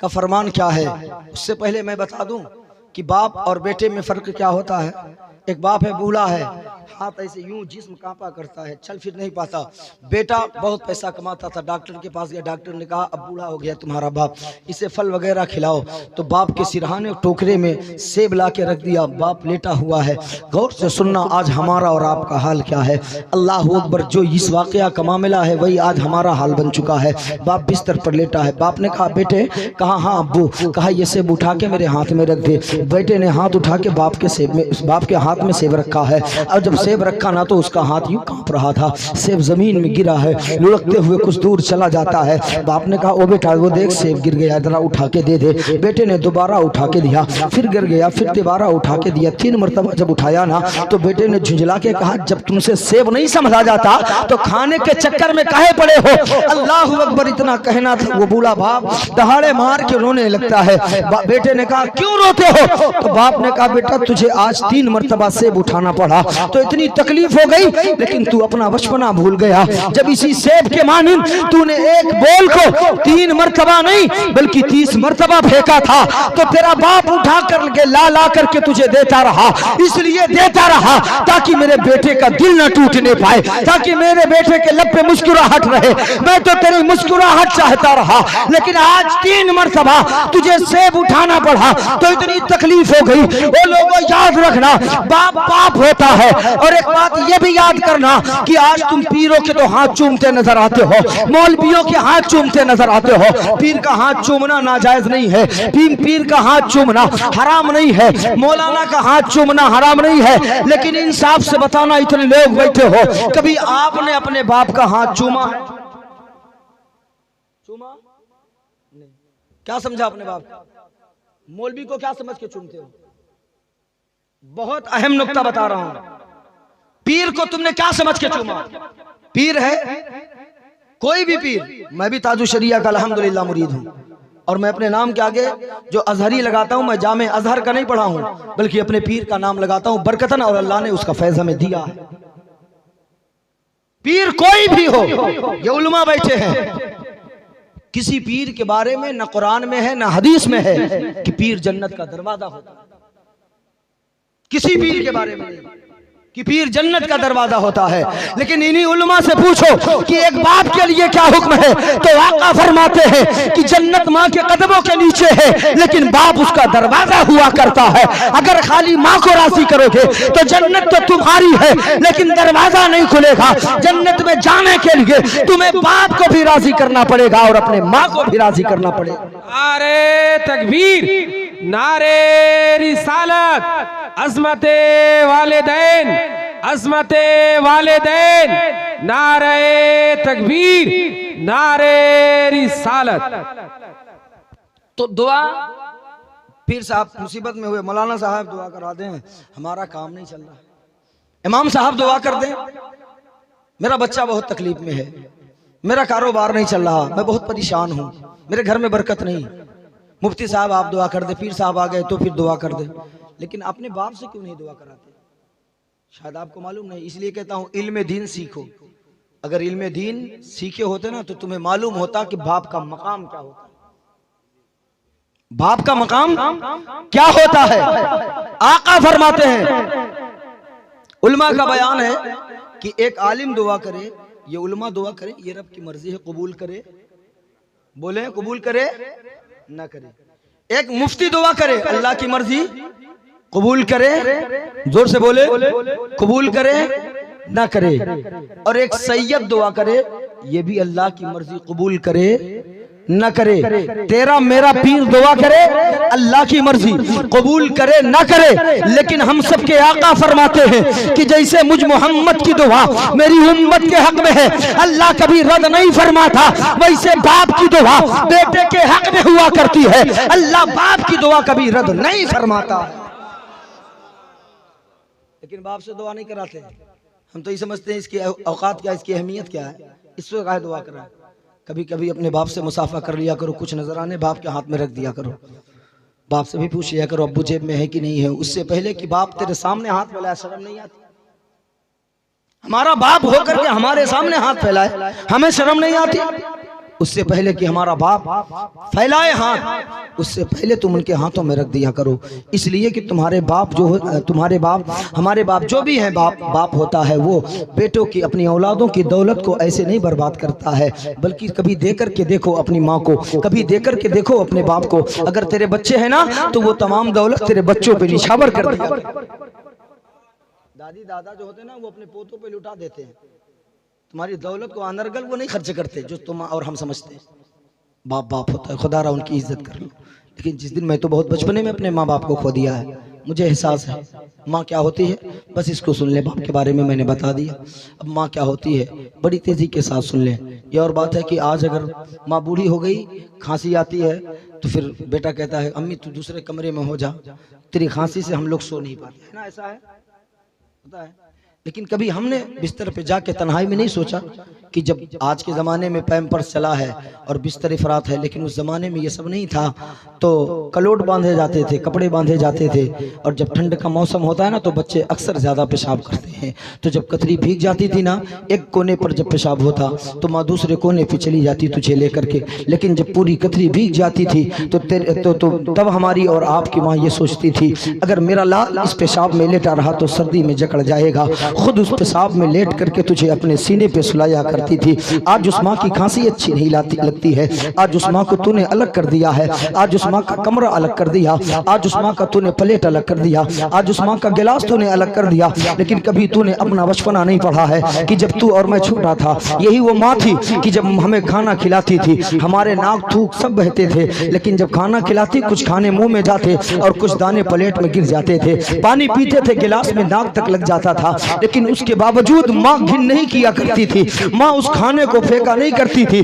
का फरमान क्या है, उससे पहले मैं बता दूं कि बाप और बेटे में फर्क क्या होता है। एक बाप है, बूढ़ा है, हाथ ऐसे यूं जिस्म कांपा करता है, चल फिर नहीं पाता। बेटा बहुत पैसा कमाता था, डॉक्टर के पास गया, डॉक्टर ने कहा अब बूढ़ा हो गया तुम्हारा बाप, इसे फल वगैरह खिलाओ। तो बाप के सिरहाने टोकरे में सेब ला के रख दिया, बाप लेटा हुआ है। गौर से सुनना आज हमारा और आपका हाल क्या है। अल्लाह अकबर, जो इस वाकया का मामला है वही आज हमारा हाल बन चुका है। बाप बिस्तर पर लेटा है, बाप ने कहा बेटे, कहा हाँ अब्बू, कहा ये सेब उठा के मेरे हाथ में रख दे। बेटे ने हाथ उठा के बाप के हाथ में सेब रखा है, और जब सेब रखा ना तो उसका हाथ यूं कांप रहा था, सेब जमीन में गिरा है, लुढ़कते हुए कुछ दूर चला जाता है। बाप ने कहा ओ बेटा वो देख सेब गिर गया, जरा उठा के दे दे। बेटे ने दोबारा उठा के दिया, फिर गिर गया, फिर दोबारा उठा के दिया। 3 मरतबा जब उठाया ना तो बेटे ने झुंझला के कहा जब तुमसे सेब नहीं समझा जाता तो खाने के चक्कर में काहे पड़े हो। अल्लाह अकबर, इतना कहना था, वो बूढ़ा बाप दहाड़े मार के रोने लगता है। बेटे ने कहा क्यों रोते हो? तो बाप ने कहा बेटा तुझे आज 3 मरतबा सेब उठाना पड़ा तो तो इतनी तकलीफ हो गई, लेकिन तू अपना बचपना भूल गया जब इसी सेब के मानिंद तूने एक बोल को 3 मरतबा नहीं बल्कि 30 मरतबा फेंका था, तो तेरा बाप उठा कर ला ला करके तुझे देता रहा। इसलिए देता रहा ताकि मेरे बेटे का दिल न टूटने पाए, ताकि मेरे बेटे के लब पे मुस्कुराहट रहे। मैं तो तेरी मुस्कुराहट चाहता रहा, लेकिन आज 3 मरतबा तुझे सेब उठाना पड़ा तो इतनी तकलीफ हो गई। वो लोगों याद रखना, बाप बाप होता है। और एक बात ये भी याद करना कि आज तुम पीरों के तो हाथ चूमते नजर आते हो, मौलवियों के हाथ चूमते नजर आते हो। पीर का हाथ चूमना नाजायज नहीं है, पीर का हाथ चूमना हराम नहीं है, मौलाना का हाथ चूमना हराम नहीं है। लेकिन इंसाफ से बताना, इतने लोग बैठे हो, कभी आपने अपने बाप का हाथ चूमा है? चूमा नहीं। क्या समझा अपने बाप का? मौलवी को क्या समझ के चूमते हो? बहुत अहम नुक्ता बता रहा हूं। पीर को तुमने क्या समझ के चूमा? पीर है कोई भी पीर। मैं भी ताजु शरिया का अल्हम्दुलिल्लाह मुरीद हूं, और मैं अपने नाम के आगे जो अजहरी लगाता हूं, मैं जामे अजहर का नहीं पढ़ा हूं, बल्कि अपने पीर का नाम लगाता हूं बरकतन, और अल्लाह ने उसका फैज हमें दिया है। पीर कोई भी हो, ये उलमा बैठे हैं, किसी पीर के बारे में न कुरान में है न हदीस में है कि पीर जन्नत का दरवाजा होता है। किसी पीर के बारे में नहीं कि पीर जन्नत का दरवाजा होता है। लेकिन इन्हीं उलमा से पूछो कि एक बाप के लिए क्या हुक्म है, तो आका फरमाते हैं कि जन्नत माँ के कदमों के नीचे है, लेकिन बाप उसका दरवाजा हुआ करता है। अगर खाली माँ को राजी करोगे तो जन्नत तो तुम्हारी है, लेकिन दरवाजा नहीं खुलेगा। जन्नत में जाने के लिए तुम्हें बाप को भी राजी करना पड़ेगा और अपने माँ को भी राजी करना पड़ेगा। नारे तकबीर, नारे रिसालत, अज़मते वालिदैन, अज़मते वालिदैन, नारे तकबीर, नारे रिसालत। तो दुआ, पीर साहब मुसीबत में हुए, मौलाना साहब दुआ करा दें, हमारा काम नहीं चल रहा। इमाम साहब दुआ कर दें, मेरा बच्चा बहुत तकलीफ में है, मेरा कारोबार नहीं चल रहा, मैं बहुत परेशान हूँ, मेरे घर में बरकत नहीं। मुफ्ती साहब आप दुआ कर दे, पीर साहब आ गए तो फिर दुआ कर दे। लेकिन अपने बाप से क्यों नहीं दुआ कराते? शायद आपको मालूम नहीं, इसलिए कहता हूं इल्म दीन सीखो। अगर इल्म दीन सीखे होते ना तो तुम्हें मालूम होता कि बाप का मकाम क्या होता है। बाप का मकाम क्या होता है? आका फरमाते हैं, उलमा का बयान है कि एक आलिम दुआ करे, ये उलमा दुआ करे, ये रब की मर्जी है, कबूल करे, बोले कबूल करे ना करे। एक मुफ्ती दुआ करे, अल्लाह की मर्जी कबूल करे, जोर से बोले कबूल करे ना करे। और एक सैयद दुआ करे, ये भी अल्लाह की मर्जी कबूल करे न करे। तेरा मेरा पीर दुआ करे, अल्लाह की मर्जी कबूल करे ना करे। लेकिन हम सब के आका फरमाते हैं कि जैसे मुझ मोहम्मद की दुआ मेरी उम्मत के हक में है, अल्लाह कभी रद्द नहीं फरमाता, वैसे बाप की दुआ बेटे के हक में हुआ करती है, अल्लाह बाप की दुआ कभी रद्द नहीं फरमाता। लेकिन बाप से दुआ नहीं कराते। हम तो ये समझते हैं इसकी औकात क्या, इसकी अहमियत क्या है, इससे काहे दुआ करा। कभी कभी अपने बाप से मुसाफा कर लिया करो, कुछ नजर आने बाप के हाथ में रख दिया करो, बाप से भी पूछ लिया करो अब्बू जेब में है कि नहीं है, उससे पहले कि बाप तेरे सामने हाथ फैलाए। शर्म नहीं आती? हमारा बाप होकर के हमारे सामने हाथ फैलाए, हमें शर्म नहीं आती? उससे पहले कि हमारा बाप फैलाए हाथ, उससे पहले तुम उनके हाथों में रख दिया करो। इसलिए कि तुम्हारे बाप जो, तुम्हारे बाप, हमारे बाप जो भी हैं, बाप होता है वो बेटों की, अपनी औलादों की दौलत को ऐसे नहीं बर्बाद करता है, बल्कि कभी देकर के देखो अपनी माँ को, कभी देकर के देखो अपने बाप को। अगर तेरे बच्चे हैं ना तो वो तमाम दौलत तेरे बच्चों पे निछावर कर दिया। दादी दादा जो होते हैं ना वो अपने पोतों पे लुटा देते हैं। तुम्हारी दौलत को अनर्गल वो नहीं खर्च करते जो तुम और हम समझते हैं। बाप बाप होता है, खुदा रहा उनकी इज्जत कर लो। लेकिन जिस दिन मैं तो बहुत बचपने में अपने माँ बाप को खो दिया है, मुझे एहसास है माँ क्या होती है। बस इसको सुन ले, बाप के बारे में मैंने बता दिया। अब माँ क्या होती है बड़ी तेजी के साथ सुन ले। ये और बात है कि आज अगर माँ बूढ़ी हो गई, खांसी आती है, तो फिर बेटा कहता है अम्मी तू दूसरे कमरे में हो जा, तेरी खांसी से हम लोग सो नहीं पाते, है ना? ऐसा है, होता है। लेकिन कभी हमने बिस्तर पे जाके तन्हाई में नहीं सोचा कि जब आज के ज़माने में पैम्पर्स चला है और बिस्तर इफरात है, लेकिन उस ज़माने में ये सब नहीं था। तो कलोट बांधे जाते थे, कपड़े बांधे जाते थे, और जब ठंड का मौसम होता है ना तो बच्चे अक्सर ज़्यादा पेशाब करते हैं। हैं। तो जब कतरी भीग जाती थी ना, एक कोने पर जब पेशाब होता तो माँ दूसरे कोने पे चली जाती तुझे लेकर के, लेकिन जब पूरी कतरी भीग जाती थी तो तब हमारी और आपकी माँ ये सोचती थी अगर मेरा लाल इस पेशाब में लेटा रहा तो सर्दी में जकड़ जाएगा। खुद उस पेशाब में लेट करके तुझे अपने सीने पे सुलाया करती थी। आज उस माँ की खांसी अच्छी नहीं लगती है, आज उस माँ को तूने अलग कर दिया है, आज उस माँ का कमरा अलग कर दिया, आज उस माँ का तूने प्लेट अलग कर दिया, आज उस माँ का गिलास तूने अलग कर दिया। लेकिन कभी तूने अपना बचपना नहीं पढ़ा है कि जब तू और मैं छोटा था यही वो माँ थी कि जब हमें खाना खिलाती थी हमारे नाक थूक सब बहते थे, लेकिन जब खाना खिलाती कुछ खाने मुंह में जाते और कुछ दाने प्लेट में गिर जाते थे। पानी पीते थे गिलास में नाक तक लग जाता था, लेकिन उसके बावजूद माँ घिन नहीं किया करती थी। माँ उस खाने को फेंका नहीं करती थी।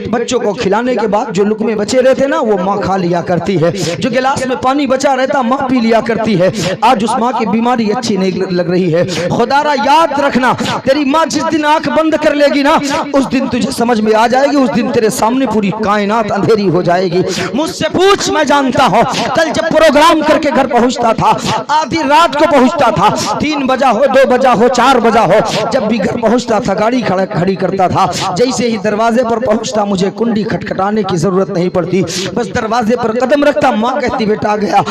बच्चों को खिलाने के बाद जो लुकमे बचे रहते ना वो माँ खा लिया करती है, जो गिलास में पानी बचा रहता माँ पी लिया करती है। आज उस माँ की बीमारी अच्छी नहीं लग रही है। खुदारा याद रखना, तेरी माँ जिस दिन आंख बंद कर लेगी ना उस दिन तुझे समझ में आ जाएगी, उस दिन तेरे सामने पूरी कायनात अंधेरी हो जाएगी। मुझसे पूछ, मैं जानता हूँ कल जब प्रोग्राम करके घर पहुँचता था आधी रात को पहुँचता था, 3 बजा हो 2 बजा हो 4 बजा हो, जब भी घर पहुँचता था गाड़ी खड़ी करता था। जैसे ही दरवाजे पर पहुँचता मुझे कुंडी खटखटाने की जरूरत नहीं पड़ती, बस दरवाजे पर कदम रखता माँ कहती बेटा आ गया,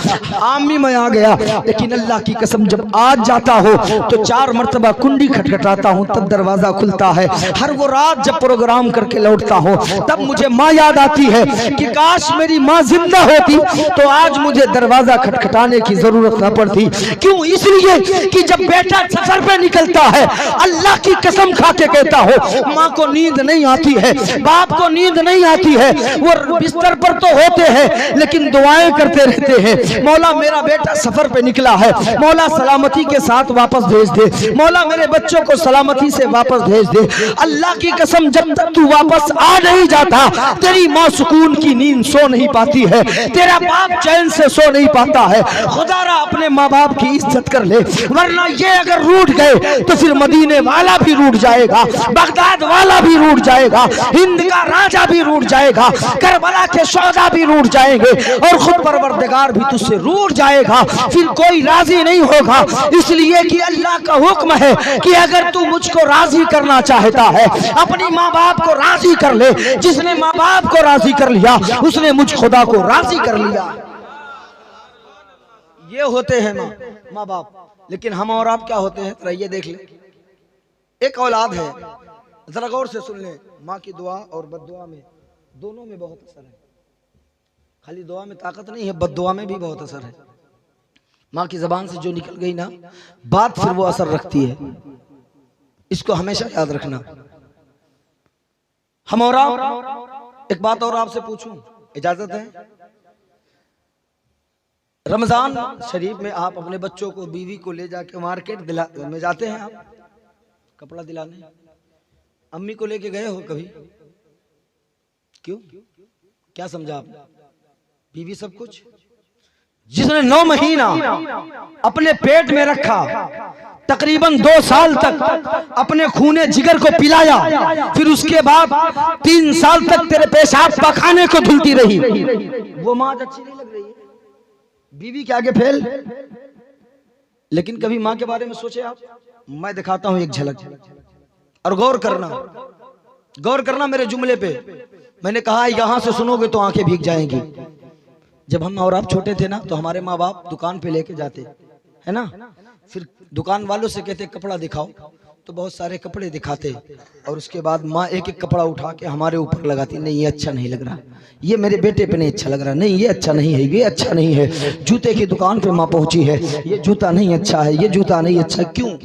आमी मैं आ गया। लेकिन अल्लाह की कसम जब आज जाता हो तो 4 मरतबा कुंडी खटखटाता हूँ तब दरवाजा खुलता है। हर वो रात जब प्रोग्राम करके लौटता हूँ तब मुझे माँ याद आती है कि काश मेरी माँ जिंदा होती तो आज मुझे दरवाजा खटखटाने की जरूरत न पड़ती। क्यों? इसलिए कि जब बेटा सफर पे निकलता है अल्लाह की कसम खा के कहता हो माँ को नींद नहीं आती है, बाप को नींद नहीं आती है, वो बिस्तर पर तो होते हैं लेकिन दुआएं करते रहते हैं, मौला मेरा बेटा सफर पे निकला है, मौला सलामती के साथ वापस भेज दे, मौला मेरे बच्चों को सलामती से वापस भेज दे। अल्लाह की कसम जब तक तू वापस आ नहीं जाता तेरी माँ सुकून की नींद सो नहीं पाती है, तेरा बाप चैन से सो नहीं पाता है। खुदारा अपने माँ बाप की इज्जत कर ले, वरना ये अगर रूठ गए तो फिर मदीने वाला भी रूठ जाएगा, बगदाद वाला भी रूठ जाएगा, हिंद का राजा भी रूठ जाएगा, करबला के शौदा भी रूठ जाएंगे और खुद परवरदिगार भी तुझसे रूठ जाएगा, फिर कोई राजी नहीं होगा। इसलिए कि अल्लाह का हुक्म है कि अगर तू मुझको राजी करना चाहता है अपनी माँ बाप को राजी कर ले, जिसने माँ बाप को राजी कर लिया उसने मुझ खुदा को राजी कर लिया। ये होते हैं माँ बाप, लेकिन हम और आप क्या होते हैं जरा ये देख ले। एक औलाद है, जरा गौर से सुन ले, माँ की दुआ और बद्दुआ में दोनों में बहुत असर है। खाली दुआ में ताकत नहीं है, बद्दुआ में भी बहुत असर है। माँ की जबान से जो निकल गई ना बात फिर वो असर रखती है, इसको हमेशा याद रखना। हम और आप एक बात और आपसे पूछूं, इजाजत है? रमजान शरीफ में आप अपने बच्चों को बीवी को ले जाके मार्केट में जाते हैं, आप कपड़ा दिलाने, अम्मी को लेके गए हो कभी? क्यों? क्या समझा आप? बीवी सब कुछ? जिसने 9 महीना अपने पेट में रखा, तकरीबन 2 साल तक अपने खूने जिगर को पिलाया, फिर उसके बाद 3 साल तक तेरे पेशाब पखाने को धुलती रही, वो माँ अच्छी नहीं लग रही है? बीवी के आगे फेल। लेकिन कभी माँ के बारे में सोचे आप? मैं दिखाता हूं एक झलक और गौर करना मेरे जुमले पे। मैंने कहा यहां से सुनोगे तो आंखें भीग जाएंगी। जब हम और आप छोटे थे ना तो हमारे माँ बाप दुकान पे लेके जाते है ना, फिर दुकान वालों से कहते कपड़ा दिखाओ, तो बहुत सारे कपड़े दिखाते और उसके बाद माँ एक एक कपड़ा उठा के हमारे ऊपर लगाती, नहीं ये अच्छा नहीं लग रहा, ये मेरे बेटे पे नहीं अच्छा लग रहा, नहीं ये अच्छा नहीं है, ये अच्छा नहीं है। जूते की दुकान पे माँ पहुंची है, ये जूता नहीं अच्छा है, ये जूता नहीं अच्छा। क्यों?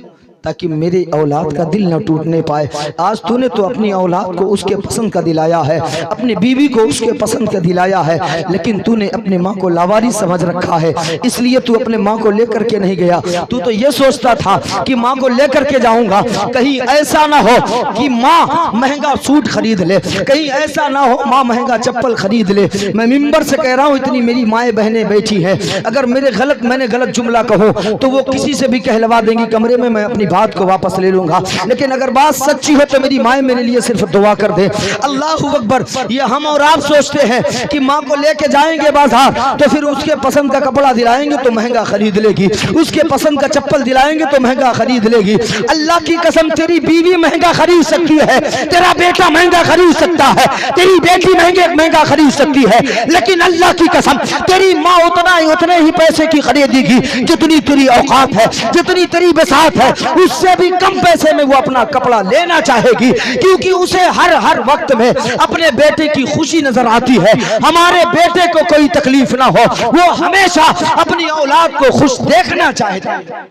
ताकि मेरी औलाद का दिल न टूटने पाए। आज तूने तो अपनी औलाद को उसके पसंद का दिलाया है, अपनी बीवी को उसके पसंद का दिलाया है, लेकिन तूने अपनी माँ को लावारिस समझ रखा है, इसलिए तू अपने माँ को लेकर के नहीं गया। तू तो ये सोचता था कि माँ को लेकर के जाऊंगा, कहीं ऐसा ना हो कि माँ महंगा सूट खरीद ले, कहीं ऐसा ना हो माँ महंगा चप्पल खरीद ले। मैं मिंबर से कह रहा हूँ, इतनी मेरी माएँ बहनें बैठी हैं, अगर मैंने गलत जुमला कहूँ तो वो किसी से भी कहलवा देंगी, कमरे में मैं अपनी बात को वापस ले लूंगा, लेकिन अगर बात सच्ची हो तो मेरी माँ मेरे लिए सिर्फ दुआ कर दे। अल्लाह अकबर। ये हम और आप सोचते हैं कि माँ को लेके जाएंगे बाजार तो फिर उसके पसंद का कपड़ा दिलाएंगे तो महंगा खरीद लेगी, उसके पसंद का चप्पल दिलाएंगे तो महंगा खरीद लेगी। अल्लाह की कसम, तेरी बीवी महंगा खरीद सकती है, तेरा बेटा महंगा खरीद सकता है, तेरी बेटी महंगा खरीद सकती है, लेकिन अल्लाह की कसम तेरी माँ उतने ही पैसे की खरीदेगी जितनी तेरी औकात है, जितनी तेरी बसात है, उससे भी कम पैसे में वो अपना कपड़ा लेना चाहेगी, क्योंकि उसे हर वक्त में अपने बेटे की खुशी नजर आती है। हमारे बेटे को कोई तकलीफ ना हो, वो हमेशा अपनी औलाद को खुश देखना चाहता है,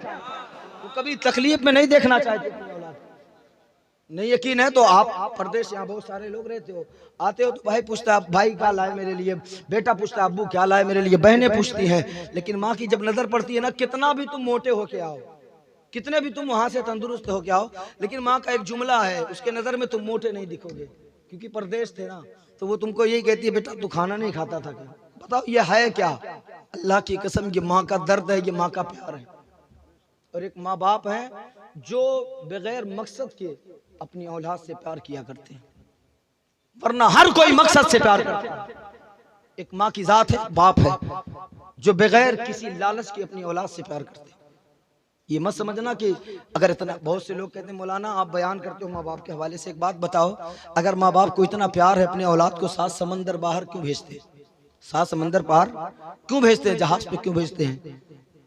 वो कभी तकलीफ में नहीं देखना चाहते अपनी औलाद। नहीं यकीन है तो आप परदेश, यहाँ बहुत सारे लोग रहते हो, आते हो तो भाई पूछता है भाई क्या लाए मेरे लिए, बेटा पूछता है अब्बू क्या लाए मेरे लिए, बहनें पूछती हैं। लेकिन माँ की जब नजर पड़ती है ना, कितना भी तुम मोटे होके आओ, कितने भी तुम वहां से तंदुरुस्त होके आओ, लेकिन माँ का एक जुमला है, उसके नजर में तुम मोटे नहीं दिखोगे, क्योंकि परदेश थे ना, तो वो तुमको यही कहती है बेटा तू खाना नहीं खाता था क्या। बताओ ये है क्या? अल्लाह की कसम, ये माँ का दर्द है, ये माँ का प्यार है। और एक माँ बाप है जो बगैर मकसद के अपनी औलाद से प्यार किया करते हैं, वरना हर कोई मकसद से प्यार करता है। एक माँ की जात है, बाप है जो बगैर किसी लालच के अपनी औलाद से प्यार करते हैं। ये मत समझना कि अगर इतना, बहुत से लोग कहते हैं मौलाना आप बयान करते हो माँ बाप के हवाले से, एक बात बताओ, अगर माँ बाप को इतना प्यार है अपने औलाद को 7 समंदर बाहर क्यों भेजते हैं? 7 समंदर पार क्यों भेजते हैं? जहाज पे क्यों भेजते हैं?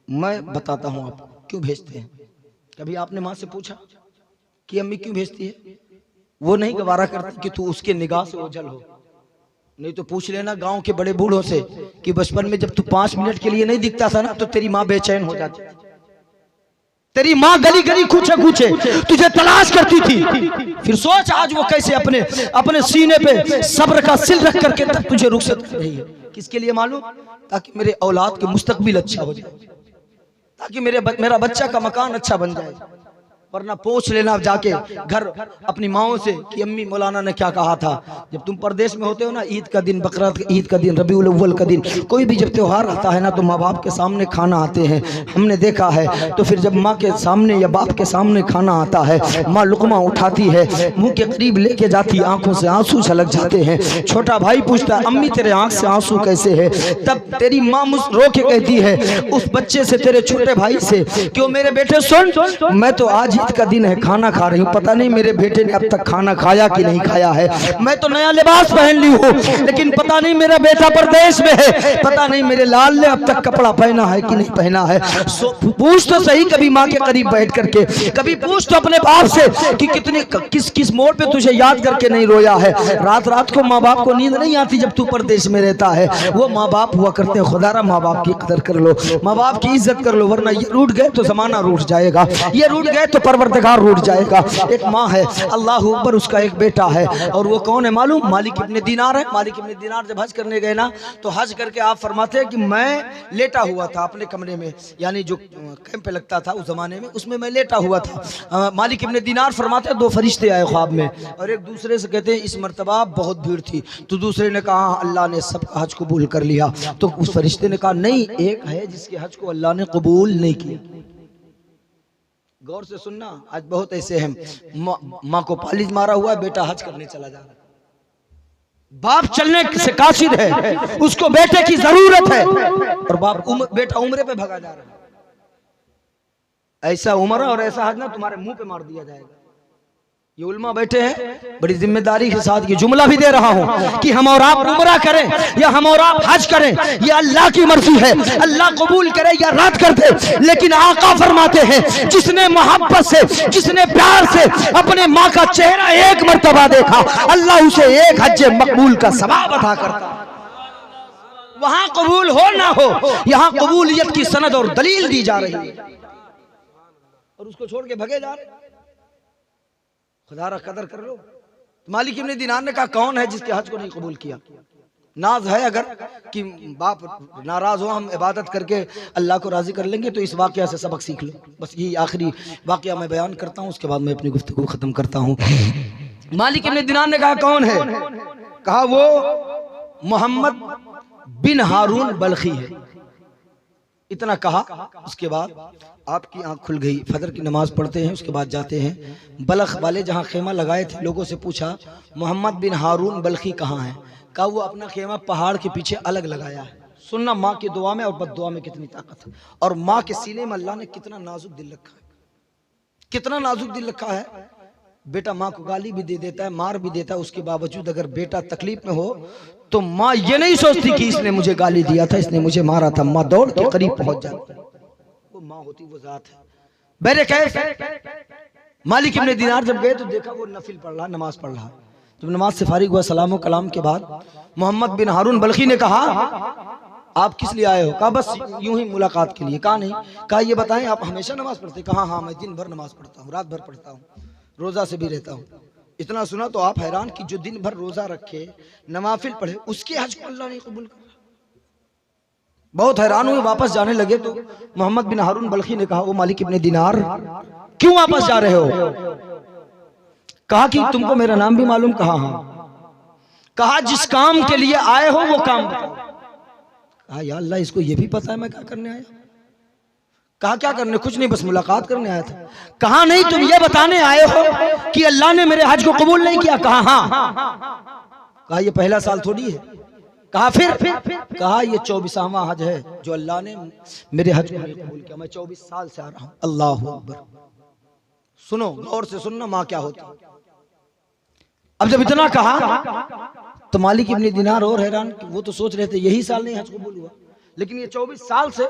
मैं बताता हूँ आपको क्यों भेजते हैं। कभी आपने माँ से पूछा कि अम्मी क्यों भेजती है? वो नहीं गवारा करती कि तू उसके निगाह से ओझल हो। नहीं तो पूछ लेना गांव के बड़े बूढ़ों से कि बचपन में जब तू 5 मिनट के लिए नहीं दिखता था ना, तो तेरी माँ बेचैन हो जाती, तेरी माँ गली गली कूचे कूचे तुझे तलाश करती थी। फिर सोच आज वो कैसे अपने सीने पे सब्र का सिल रख करके तब तुझे रुखसत कर रही है। किसके लिए मालूम? ताकि मेरे औलाद के मुस्तकबिल अच्छा हो जाए, ताकि मेरा बच्चा का मकान अच्छा बन जाए। वरना पूछ लेना जाके घर अपनी माओ से कि अम्मी मौलाना ने क्या कहा था। जब तुम परदेश में होते हो ना, ईद का दिन, बकरीद ईद का दिन, रबीउल अव्वल का दिन, कोई भी जब त्योहार आता है ना, तो माँ बाप के सामने खाना आते हैं, हमने देखा है। तो फिर जब माँ के सामने या बाप के सामने खाना आता है, माँ लुकमा उठाती है, मुँह के करीब लेके जाती, आंखों से आंसू छलक जाते हैं। छोटा भाई पूछता है अम्मी तेरे आंख से आंसू कैसे है? तब तेरी माँ रो के कहती है उस बच्चे से, तेरे छोटे भाई से, क्यों मेरे बेटे सुन, मैं तो आज ईद का दिन है खाना खा रही हूँ, पता नहीं मेरे बेटे ने अब तक खाना खाया कि नहीं खाया है। मैं तो नया लिबास पहन ली हूँ, लेकिन पता नहीं मेरा बेटा परदेश में है, पता नहीं मेरे लाल ने अब तक कपड़ा पहना है कि नहीं पहना है। पूछ तो सही कभी माँ के करीब बैठ करके, कभी पूछ तो अपने बाप से कि कितने किस मोड़ पे तुझे याद करके नहीं रोया है। रात को माँ बाप को नींद नहीं आती जब तू परदेश में रहता है। वो माँ बाप हुआ करते हैं, खुदारा माँ बाप की कदर कर लो, माँ बाप की इज्जत कर लो, वरना ये रूठ गए तो जमाना रूठ जाएगा, ये रूठ गए तो परवरदिगार रूठ जाएगा। एक माँ है, अल्लाह अकबर, उसका एक बेटा है, और वो कौन है मालूम? मालिक इब्ने दीनार है। मालिक इब्ने दीनार जब हज करने गए ना, तो हज करके आप फरमाते हैं कि मैं लेटा हुआ था अपने कमरे में, यानी जो कैंप पे लगता था उस जमाने में, उसमें मैं लेटा हुआ था। मालिक इब्ने दीनार फरमाते हैं 2 फरिश्ते आए ख्वाब में, और एक दूसरे से कहते हैं इस मर्तबा बहुत भीड़ थी। तो दूसरे ने कहा अल्लाह ने सबका हज कबूल कर लिया। तो उस फरिश्ते ने कहा नहीं, एक है जिसके हज को अल्लाह ने कबूल नहीं किया। गौर से सुनना, आज बहुत ऐसे हैं, माँ को पालिज मारा हुआ है, बेटा हज करने चला जा रहा है, बाप चलने से कासिद है, उसको बेटे की जरूरत है, और बेटा उम्रे पे भगा जा रहा है। ऐसा उम्र और ऐसा हज ना तुम्हारे मुंह पे मार दिया जाएगा। ये उल्मा बैठे हैं, बड़ी जिम्मेदारी के साथ ये जुमला भी दे रहा हूं कि हम और आप उम्रा करें या हम और आप हज करें, ये अल्लाह की मर्जी है, अल्लाह कबूल करे या रद्द कर दे। लेकिन आका फरमाते हैं जिसने मोहब्बत से, जिसने प्यार से अपने माँ का चेहरा एक मर्तबा देखा, अल्लाह उसे एक हज मकबूल का सवाब अता करता। वहां कबूल हो ना हो, यहाँ कबूलियत की सनद और दलील दी जा रही है, और उसको छोड़ के भगे जा रहे। खुदारा कदर कर लो। मालिक इब्ने दीनार ने कहा कौन है जिसके हज को नहीं कबूल किया? नाज है अगर कि बाप नाराज हो, हम इबादत करके अल्लाह को राजी कर लेंगे, तो इस वाकया से सबक सीख लो। बस यही आखिरी वाकया मैं बयान करता हूँ, उसके बाद मैं अपनी गुफ्तगू खत्म करता हूँ। मालिक इब्ने दीनार ने कहा कौन है? कहा वो मोहम्मद बिन हारून बल्खी है। इतना कहा, उसके बाद आपकी आंख खुल गई। फजर की नमाज पढ़ते हैं, उसके बाद जाते हैं बलख वाले जहां खेमा लगाए थे। लोगों से पूछा मोहम्मद बिन हारून बल्खी कहाँ है? कहा वो अपना खेमा पहाड़ के पीछे अलग लगाया है। सुनना माँ की दुआ में और बद्दुआ में कितनी ताकत है, और माँ के सीने में अल्लाह ने कितना नाजुक दिल रखा है, कितना नाजुक दिल रखा है। बेटा माँ को गाली भी दे देता है, मार भी देता है, उसके बावजूद अगर बेटा तकलीफ में हो तो माँ ये नहीं सोचती कि इसने मुझे गाली दिया था, इसने मुझे मारा था। माँ दौड़ के करीब पहुंच जाती। वो माँ होती, वो जात है। मेरे कैफ मालिक इब्ने दीनार जब गए तो देखा वो नफिल पढ़ रहा, नमाज पढ़ रहा। जब नमाज से फारिग हुआ, सलाम कलाम के बाद मोहम्मद बिन हारून बल्खी ने कहा आप किस लिए आए हो? कहा बस यूं ही मुलाकात के लिए। कहा नहीं। कहा ये बताएं आप हमेशा नमाज पढ़ते? कहा हाँ मैं दिन भर नमाज पढ़ता हूँ, रात भर पढ़ता हूँ, रोजा से भी रहता हूँ। इतना सुना तो आप हैरान कि जो दिन भर रोजा रखे, नवाफिल पढ़े, उसके हज को अल्लाह नहीं कबूल कर। बहुत हैरान हुए, वापस जाने लगे तो मोहम्मद बिन हारून बल्खी ने कहा वो मालिक इब्ने दीनार क्यों वापस जा रहे हो? कहा कि तुमको मेरा नाम भी मालूम? कहा हाँ। कहा जिस काम के लिए आए हो वो काम बताओ। कहा या अल्लाह इसको ये भी पता है मैं क्या करने आया? कहा क्या करने? कुछ नहीं, बस मुलाकात करने आया था। कहा नहीं तुम ये बताने आए हो कि अल्लाह ने मेरे हज को कबूल नहीं किया? कहा हाँ। कहा ये पहला साल थोड़ी है। कहा फिर? कहा ये 24वां हज है जो अल्लाह ने मेरे हज को नहीं कबूल किया। मैं 24 साल से आ रहा हूं। अल्लाह अकबर। सुनो, गौर से सुनना माँ क्या होती। अब जब इतना कहा तो मालिक इब्ने दीनार और हैरान, वो तो सोच रहे थे यही साल नहीं हज कबूल हुआ, लेकिन ये 24 साल से।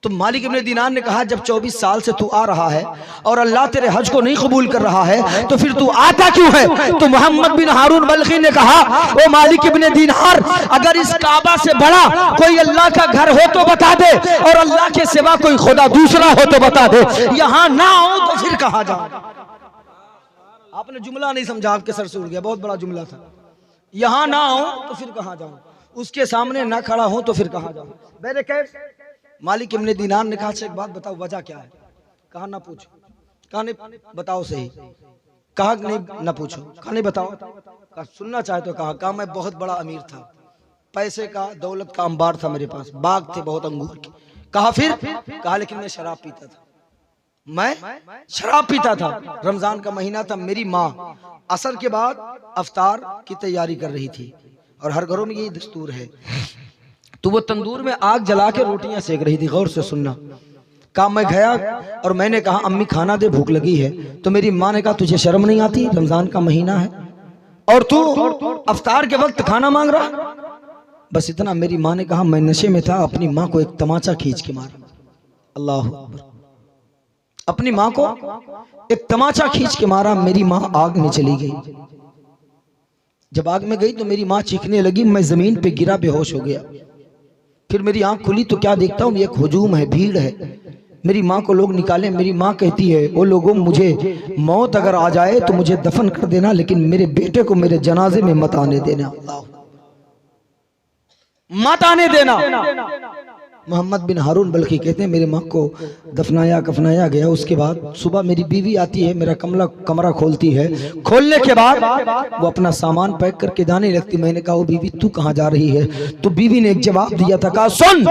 तो मालिक इब्ने दीनार ने कहा जब 24 साल से तू आ रहा है और अल्लाह तेरे हज को नहीं कबूल कर रहा है तो फिर तू आता क्यों है? तो मोहम्मद बिन हारून बल्खी ने कहा ओ मालिक इब्ने दीनार, अगर इस काबा से बड़ा कोई अल्लाह का घर हो तो बता दे, और अल्लाह के सिवा कोई खुदा दूसरा हो तो बता दे। यहाँ ना हो तो फिर कहाँ जाऊं? आपने जुमला नहीं समझा, आपके सर से उड़ गया। बहुत बड़ा जुमला था। यहाँ ना हो तो फिर कहाँ जाऊं? उसके सामने ना खड़ा हो तो फिर कहाँ जाऊं? मेरे कैफ मालिक इब्ने दीनार ने कहा एक बात बताओ, वजह क्या है? कहा ना पूछो। कहा नहीं बताओ सही। कहा नहीं ना पूछो। कहा नहीं बताओ। कहा सुनना चाहे तो कहा मैं बहुत बड़ा अमीर था, पैसे का दौलत का अंबार था मेरे पास, बाग थे बहुत अंगूर के। कहा फिर? कहा लेकिन मैं शराब पीता था, मैं शराब पीता था। रमजान का महीना था, मेरी माँ असर के बाद अफ्तार की तैयारी कर रही थी और हर घरों में यही दस्तूर है। तो वो तंदूर में आग जला के रोटियां सेक रही थी। गौर से सुनना। कहा मैं गया और मैंने कहा अम्मी खाना दे, भूख लगी है। तो मेरी माँ ने कहा तुझे शर्म नहीं आती? रमजान का महीना है और तू अफ्तार के वक्त खाना मांग रहा? बस इतना। मेरी माँ ने कहा मैं नशे में था, अपनी माँ को एक तमाचा खींच के मारा। अल्लाह अकबर। अपनी माँ को एक तमाचा खींच के मारा। मेरी माँ आग में चली गई। जब आग में गई तो मेरी माँ चीखने लगी, मैं जमीन पे गिरा, बेहोश हो गया। फिर मेरी आंख खुली तो क्या देखता हूँ, एक हुजूम है, भीड़ है। मेरी माँ को लोग निकाले। मेरी माँ कहती है ओ लोगों, मुझे मौत अगर आ जाए तो मुझे दफन कर देना, लेकिन मेरे बेटे को मेरे जनाजे में मत आने देना, मत आने देना। मोहम्मद बिन हारून बल्खी कहते हैं मेरे माँ को दफनाया कफनाया गया। उसके बाद सुबह मेरी बीवी आती है, मेरा कमरा खोलती है। खोलने के बाद वो अपना सामान पैक करके जाने लगती। मैंने कहा वो बीवी तू कहाँ जा रही है? तो बीवी ने एक जवाब दिया था, कहा सुन,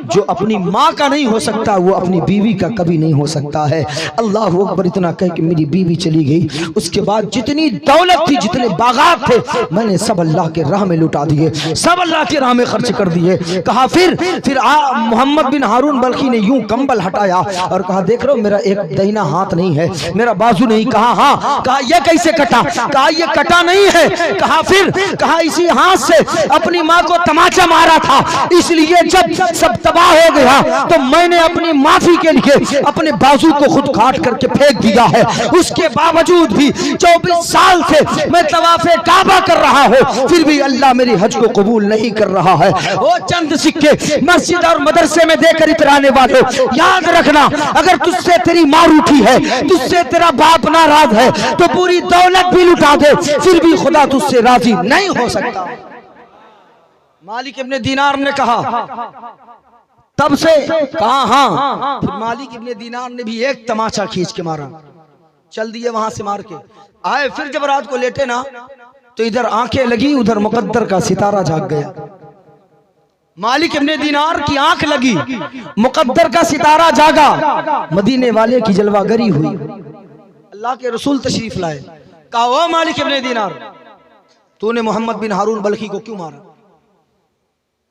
जो अपनी माँ का नहीं हो सकता वो अपनी बीवी का कभी नहीं हो सकता है। अल्लाह अकबर। इतना कह के मेरी बीवी चली गई। उसके बाद जितनी दौलत थी, जितने बागात थे, मैंने सब अल्लाह के राह में लुटा दिए, सब अल्लाह के राह में खर्च कर दिए। कहा फिर मोहम्मद बिन हारून बल्खी ने यूं कंबल हटाया और कहा देख रहे हो मेरा एक दाहिना हाथ नहीं है, मेरा बाजू नहीं। कहा हाँ। कहा ये कैसे कटा? कहा ये कटा नहीं है। कहा फिर? कहा इसी हाथ से अपनी माँ को तमाचा मारा था, इसलिए जब सब तबाह हो गया तो मैंने अपनी माफी के लिए अपने बाजू को खुद काट करके फेंक दिया है। उसके बावजूद भी 24 साल से मैं तवाफे काबा कर रहा हूँ, फिर भी अल्लाह मेरी हज को कबूल नहीं कर रहा है। वो चंद सिक्के मस्जिद और मदरसे में देकर इतराने वालों, याद रखना अगर तुझसे तेरी मार उठी है, तुझसे तेरा बाप नाराज है तो पूरी दौलत भी लुटा दे, फिर भी खुदा तुझसे राजी नहीं हो सकता। मालिक इब्ने दीनार ने कहा तब से। कहा हाँ। फिर मालिक इब्ने दीनार ने भी एक तमाचा खींच के मारा, चल दिए वहां से मार के आए। फिर जब रात को लेटे ना तो इधर आंखें लगी, उधर मुकद्दर का सितारा जाग गया। मालिक इब्ने दीनार की आंख लगी, मुकद्दर का सितारा जागा, मदीने वाले की जलवागरी हुई। अल्लाह के रसूल तशरीफ लाए, कहा ओ मालिक इब्ने दीनार, तूने मोहम्मद बिन हारून बल्खी को क्यों मारा?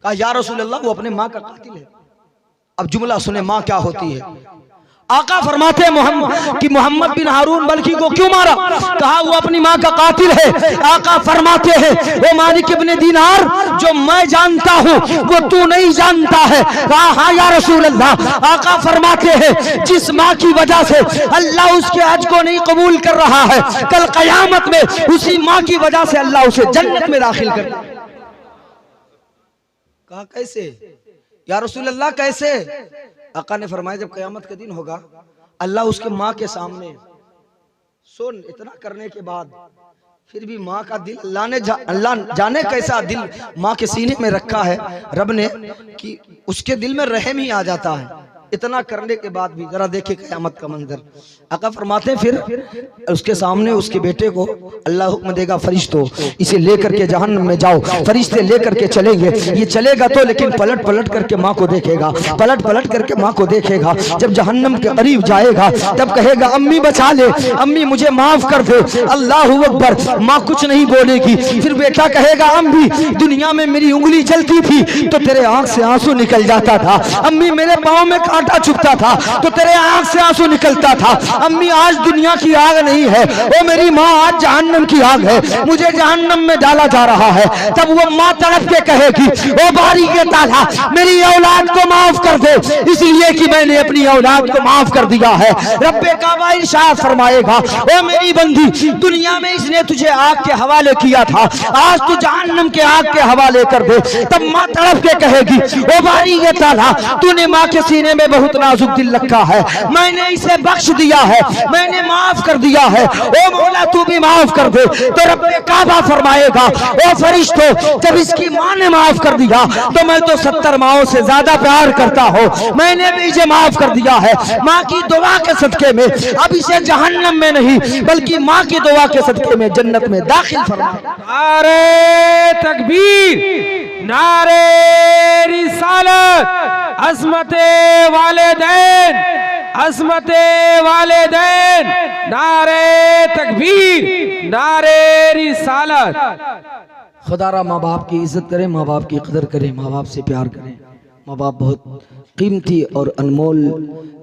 कहा या रसूल अल्लाह, वो अपने माँ का कातिल है। अब जुमला सुने माँ क्या होती है। आका फरमाते हैं कि मोहम्मद बिन हारून बल्खी को क्यों मारा? कहा वो अपनी माँ का कातिल है। आका फरमाते हैं वो मालिक इब्ने दीनार, जो मैं जानता हूँ वो तू नहीं जानता है। कहा हाँ या रसूल अल्लाह। आका फरमाते हैं जिस माँ की वजह से अल्लाह उसके हज को नहीं कबूल कर रहा है, कल कयामत में उसी माँ की वजह से अल्लाह उसे जन्नत में दाखिल कर। कहा कैसे या रसूल अल्लाह कैसे? आका ने फरमाया जब कयामत का दिन होगा, अल्लाह उसके माँ के सामने, सुन, इतना करने के बाद फिर भी माँ का दिल अल्लाह जाने कैसा दिल माँ के सीने में रखा है रब ने कि उसके दिल में रहम ही आ जाता है। इतना करने के बाद भी जरा देखे कयामत का मंजर। आका फरमाते हैं फिर उसके सामने उसके बेटे को अल्लाह हुक्म देगा, फरिश्तों इसे लेकर के जहन्नम में जाओ। फरिश्ते लेकर के चलेंगे, ये चलेगा तो लेकिन पलट पलट करके माँ को देखेगा, पलट पलट करके माँ को देखेगा। जब जहन्नम के करीब जाएगा तब कहेगा अम्मी बचा ले, अम्मी मुझे माफ कर दे। अल्लाहू अकबर। माँ कुछ नहीं बोलेगी। फिर बेटा कहेगा अम्मी दुनिया में मेरी उंगली जलती थी तो तेरे आंख से आंसू निकल जाता था, अम्मी मेरे पाँव में कांटा चुभता था तो तेरे आंख से आंसू निकलता था, अम्मी आज दुनिया की आग नहीं है, ओ मेरी माँ आज जहन्नम की आग है, मुझे जहन्नम में डाला जा रहा है। तब वो माँ तड़प के कहेगी ओ बारी के ताला मेरी औलाद को माफ कर दे, इसलिए कि मैंने अपनी औलाद को माफ कर दिया है। रब्बे काबा इरशाद फरमाएगा ओ मेरी बंदी दुनिया में इसने तुझे आग के हवाले किया था, आज तू जहन्नम के आग के हवाले कर दे। तब माँ तड़प के कहेगी ओ बारी के ताला तूने माँ के सीने में बहुत नाजुक दिल रखा है, मैंने इसे बख्श दिया है, मैंने माफ कर दिया है, ओ मौला तू भी माफ कर दे। तो रब्बे काबा फरमाएगा ओ फरिश्तों जब इसकी माँ ने माफ कर दिया तो मैं तो 70 माओं से ज्यादा प्यार करता हूँ, मैंने भी इसे माफ कर दिया है। माँ की दुआ के सदके में अब इसे जहन्नम में नहीं बल्कि माँ की दुआ के सदके में जन्नत में दाखिल फरमाएगा। नारे तकबीर, नारे रिसालत, अज़मते वालिदैन, अज़मते वालिदैन, नारे तकबीर, नारे रिसालत। खुदारा माँ बाप की इज्जत करें, माँ बाप की कदर करें, माँ बाप से प्यार करें। माँ बाप बहुत कीमती और अनमोल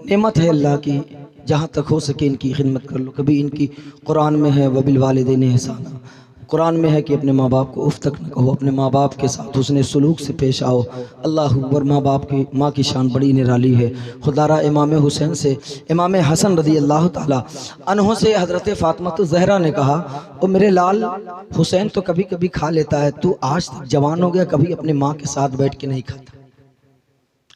नेमत है अल्लाह की, जहाँ तक हो सके इनकी खिदमत कर लो। कभी इनकी कुरान में है वबिल वालिदैन एहसाना, कुरान में है कि अपने माँ बाप को उफ तक न कहो, अपने माँ बाप के साथ उसने सलूक से पेश आओ। अल्लाह अकबर। माँ की शान बड़ी निराली है। खुदारा इमाम हुसैन से इमाम हसन रदी अल्लाह ताला अन्हों से हज़रत फ़ातिमा ज़हरा ने कहा ओ मेरे लाल हुसैन तो कभी कभी खा लेता है, तू आज तक जवान हो गया कभी अपने माँ के साथ बैठ के नहीं खाता,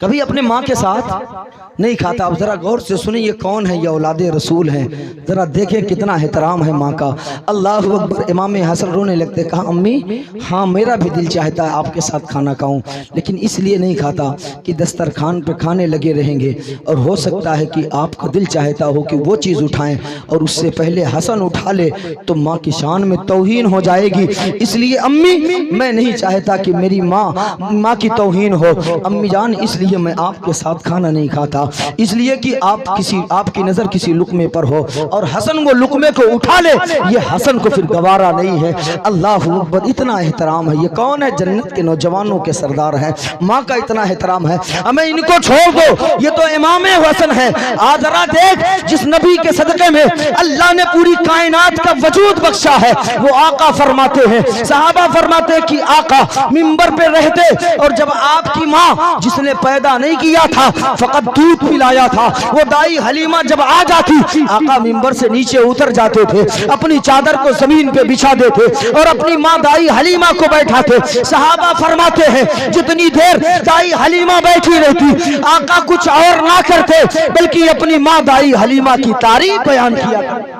कभी अपने माँ के साथ नहीं खाता। अब जरा गौर से सुनिए ये कौन है, ये औलादे रसूल हैं, जरा देखें कितना एहतराम है माँ का। अल्लाह अकबर। इमाम हसन रोने लगते, कहा अम्मी हाँ मेरा भी दिल चाहता है आपके साथ खाना खाऊं, लेकिन इसलिए नहीं खाता कि दस्तरखान पे खाने लगे रहेंगे और हो सकता है कि आपका दिल चाहता हो कि वो चीज़ उठाएं और उससे पहले हसन उठा ले तो माँ की शान में तौहीन हो जाएगी, इसलिए अम्मी मैं नहीं चाहता कि मेरी माँ की तौहीन हो। अम्मी जान इसलिए मैं आपके साथ खाना नहीं खाता, इसलिए कि आपकी नजर किसी लुकमे पर हो और हसन वो लुकमे को उठा ले, ये हसन को फिर गवारा नहीं है। अल्लाह अकबर। इतना एहतराम है। ये कौन है? जन्नत के नौजवानों के सरदार हैं। माँ का इतना एहतराम है, हमें इनको छोड़ दो, ये तो इमाम हसन है। आज जरा देख जिस नबी के सदके में अल्लाह ने पूरी कायनात का वजूद बख्शा है, वो आका फरमाते हैं, सहाबा फरमाते हैं कि आका मिंबर पे रहते और जब आपकी माँ जिसने पैदा नहीं किया था फकत दूध पिलाया था, वो दाई हलीमा जब आ जाती आका मिंबर से नीचे उतर जाते थे, अपनी चादर को जमीन पे बिछा देते और अपनी माँ दाई हलीमा को बैठाते। सहाबा फरमाते हैं जितनी देर दाई हलीमा बैठी रहती आका कुछ और ना करते बल्कि अपनी माँ दाई हलीमा की तारीफ बयान किया करते।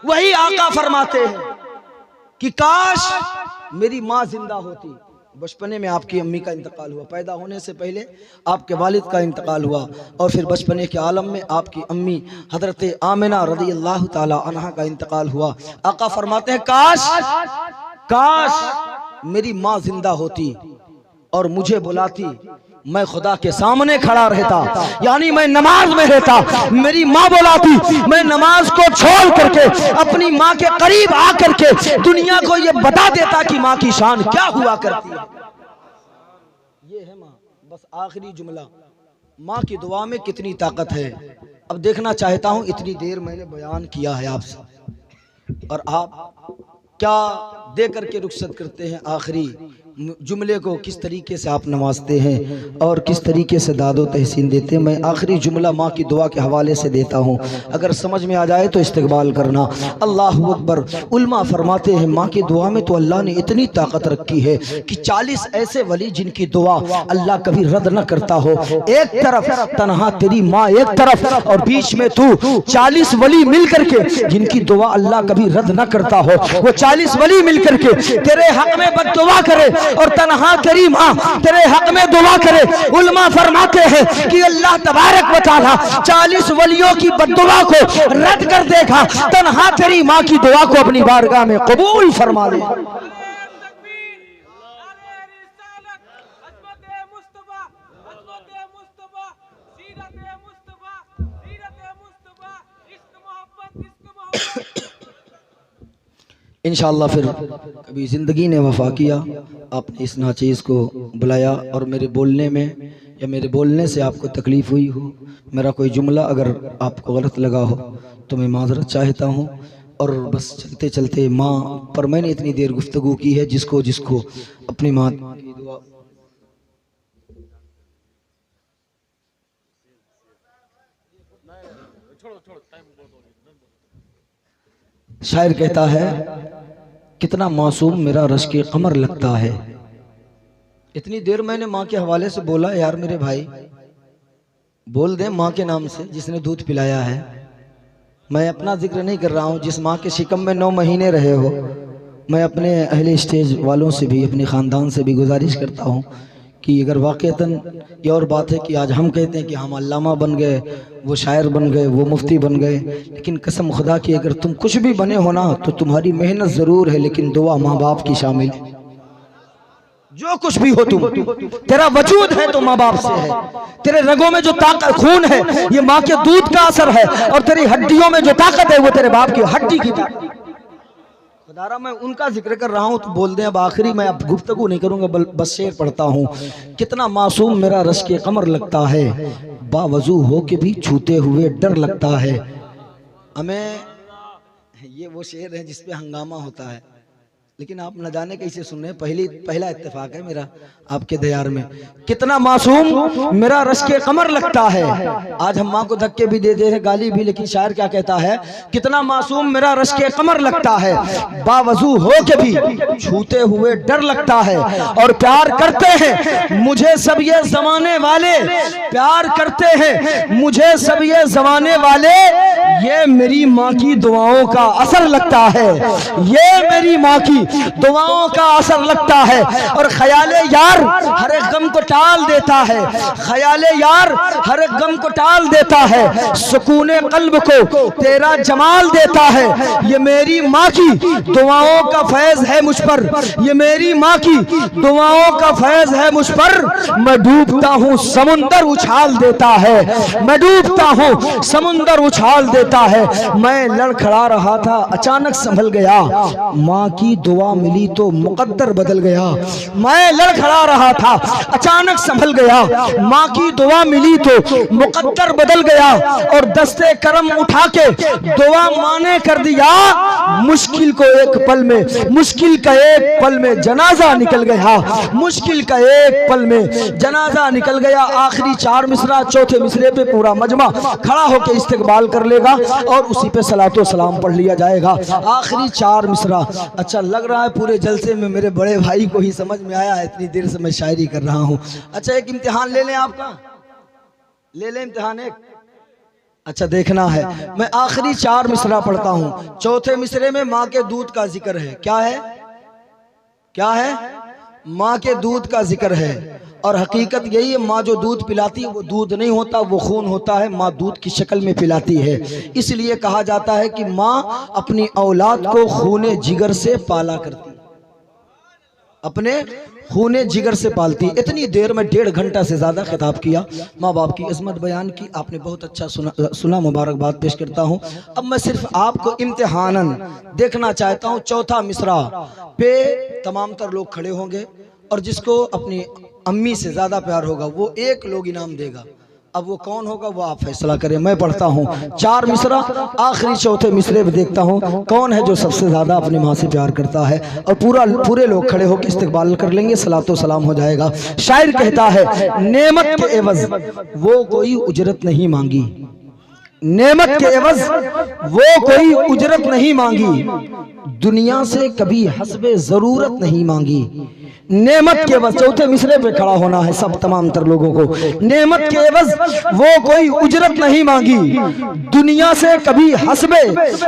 वही आका फरमाते हैं कि काश मेरी माँ जिंदा होती। बचपने में आपकी अम्मी का इंतकाल हुआ, पैदा होने से पहले आपके वालिद का इंतकाल हुआ और फिर बचपने के आलम में आपकी अम्मी हजरत आमिना रज़ी अल्लाह ताला अन्हा का इंतकाल हुआ। आका फरमाते हैं काश मेरी माँ जिंदा होती और मुझे बुलाती, मैं खुदा के सामने खड़ा रहता, यानी मैं नमाज में रहता। मेरी माँ बुलाती, मैं नमाज को छोड़ करके अपनी माँ के करीब आकर के दुनिया को ये बता देता कि माँ की शान क्या हुआ करती है। ये है माँ। बस आखिरी जुमला, माँ की दुआ में कितनी ताकत है। अब देखना चाहता हूँ, इतनी देर मैंने बयान किया है आपसे, और आप क्या दे करके रुखसत करते हैं। आखिरी जुमले को किस तरीके से आप नवाजते हैं और किस तरीके से दादो तहसीन देते हैं। मैं आखिरी जुमला माँ की दुआ के हवाले से देता हूँ, अगर समझ में आ जाए तो इस्तकबाल करना। अल्लाह अकबर। उल्मा फरमाते हैं माँ की दुआ में तो अल्लाह ने इतनी ताकत रखी है कि 40 ऐसे वली जिनकी दुआ अल्लाह कभी रद्द न करता हो। एक तरफ तन्हा तेरी माँ, एक तरफ, और बीच में तू 40 वली मिल करके जिनकी दुआ अल्लाह कभी रद्द न करता हो। वो 40 वली मिल करके तेरे हक में बद्दुआ करे और तन्हा तेरी माँ तेरे हक में दुआ करे। उल्मा फरमाते हैं कि अल्लाह तबारक व तआला 40 वलियों की बद्दुआ को रद्द कर देगा, तन्हा तेरी माँ की दुआ को अपनी बारगाह में कबूल फरमा ले। इंशाअल्लाह फिर कभी ज़िंदगी ने वफा किया, आपने इस नाचीज़ को बुलाया और मेरे बोलने में या मेरे बोलने से आपको तकलीफ़ हुई हो, मेरा कोई जुमला अगर आपको गलत लगा हो तो मैं माज़रत चाहता हूँ। और बस चलते चलते माँ पर मैंने इतनी देर गुफ्तगू की है, जिसको जिसको अपनी माँ की दुआ। शायर कहता है कितना मासूम मेरा रश्के कमर लगता है। इतनी देर मैंने माँ के हवाले से बोला, यार मेरे भाई बोल दे माँ के नाम से जिसने दूध पिलाया है। मैं अपना जिक्र नहीं कर रहा हूँ, जिस माँ के शिकम में 9 महीने रहे हो। मैं अपने अहले स्टेज वालों से भी, अपने ख़ानदान से भी गुजारिश करता हूँ कि अगर वाक़तन ये और बात है कि आज हम कहते हैं कि हम अल्लामा बन गए, वो शायर बन गए, वो मुफ्ती बन गए, लेकिन कसम खुदा की अगर तुम कुछ भी बने हो ना तो तुम्हारी मेहनत ज़रूर है, लेकिन दुआ माँ बाप की शामिल है। जो कुछ भी हो तुम, तेरा वजूद है तो माँ बाप से है। तेरे रगों में जो ताकत खून है ये माँ के दूध का असर है, और तेरी हड्डियों में जो ताकत है वो तेरे बाप की हड्डी की ताकत। खुदारा मैं उनका जिक्र कर रहा हूँ तो बोल दें। अब आखिरी मैं अब गुफ्तगू नहीं करूँगा, बस शेर पढ़ता हूँ। कितना मासूम मेरा रश्के कमर लगता है, बावजू हो के भी छूते हुए डर लगता है। हमें ये वो शेर है जिसपे हंगामा होता है, लेकिन आप न जाने कैसे सुन रहे हैं। पहला इत्तेफाक है मेरा आपके दयार में। कितना मासूम मेरा रश्के कमर लगता है। आज हम माँ को धक्के भी दे दे रहे, गाली भी, लेकिन शायर क्या कहता है, कितना मासूम मेरा रश्के कमर लगता है, बावजू हो के भी छूते हुए डर लगता है। और प्यार करते हैं मुझे सब ये जमाने वाले, प्यार करते हैं मुझे सब ये जमाने वाले, ये मेरी माँ की दुआओं का असर लगता है, ये मेरी माँ की दुआओं का असर लगता है। और ख्याले यार हर एक गम को टाल देता है, ख्याले यार हर एक गम को टाल देता है, सुकूने कल्ब को तेरा जमाल देता है। ये मेरी माँ की दुआओं का फैज है मुझ पर, ये मेरी माँ की दुआओं का फैज है मुझ पर। मैं डूबता हूँ समुंदर उछाल देता है, मैं डूबता हूँ समुंदर उछाल देता है। मैं लड़खड़ा रहा था अचानक संभल गया, माँ की दुआ मिली तो मुकद्दर बदल गया। मैं लड़खड़ा रहा था अचानक संभल गया, माँ की दुआ मिली तो मुकद्दर बदल गया। और दस्ते करम उठा के दुआ माँ ने कर दिया, मुश्किल को एक पल में, मुश्किल का एक पल में जनाजा निकल गया, मुश्किल का एक पल में जनाजा निकल गया। आखिरी 4 मिसरा, चौथे मिसरे पे पूरा मजमा खड़ा होकर इस्तकबाल कर लेगा और उसी पे सलातो सलाम पढ़ लिया जाएगा। आखिरी 4 मिसरा। अच्छा लग रहा है पूरे जलसे में मेरे बड़े भाई को ही समझ में आया है, इतनी देर से मैं शायरी कर रहा हूँ। अच्छा एक इम्तिहान ले लें, आपका ले लें इम्तिहान एक। अच्छा देखना है, मैं आखिरी 4 मिसरा पढ़ता हूँ। चौथे मिसरे में माँ के दूध का जिक्र है। क्या है, क्या है? माँ के दूध का जिक्र है। और हकीकत यही है, माँ जो दूध पिलाती है वो दूध नहीं होता, वो खून होता है। माँ दूध की शक्ल में पिलाती है, इसलिए कहा जाता है कि माँ अपनी औलाद को खूने जिगर से पाला करती है। अपने खूने जिगर से पालती। इतनी देर में 1.5 घंटा से ज़्यादा खिताब किया, माँ बाप की इज़्ज़त बयान की, आपने बहुत अच्छा सुना मुबारकबाद पेश करता हूँ। अब मैं सिर्फ आपको इम्तिहानन देखना चाहता हूँ। चौथा मिसरा पे तमाम तर लोग खड़े होंगे और जिसको अपनी अम्मी से ज़्यादा प्यार होगा वो एक लोग इनाम देगा। अब वो कौन होगा वो आप फैसला करें। मैं पढ़ता हूँ 4 मिसरा, आखिरी चौथे मिसरे में देखता हूँ कौन है जो सबसे ज़्यादा अपनी माँ से प्यार करता है, और पूरे लोग खड़े होकर इस्तकबाल कर लेंगे, सलातो सलाम हो जाएगा। शायर कहता है, नेमत के एवज वो कोई उजरत नहीं मांगी, नेमत के एवज वो कोई उजरत नहीं मांगी, दुनिया से कभी हस्बे जरूरत नहीं मांगी। नेमत के एवज, चौथे मिसरे पे खड़ा होना है सब तमाम तर लोगों को। नेमत के एवज वो कोई उजरत नहीं मांगी, दुनिया से कभी हस्बे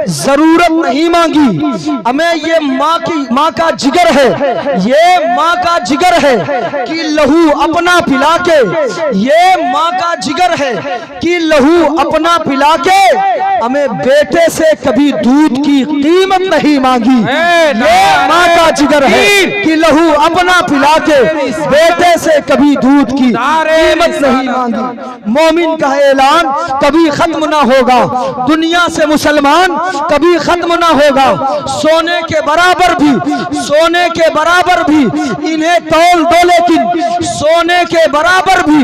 जरूरत नहीं मांगी। हमें ये माँ का जिगर है, ये माँ का जिगर है कि लहू अपना पिला के, ये माँ का जिगर है कि लहू अपना पिला के हमें बेटे से कभी दूध की कीमत नहीं मांगी। ये माँ का जिगर है कि लहू अपना पिला के बेटे से कभी दूध की कीमत नहीं मांगी। मोमिन का ऐलान कभी खत्म ना होगा, दुनिया से मुसलमान कभी खत्म ना होगा। सोने के बराबर भी, सोने के बराबर भी इन्हें तौल दो, लेकिन सोने के बराबर भी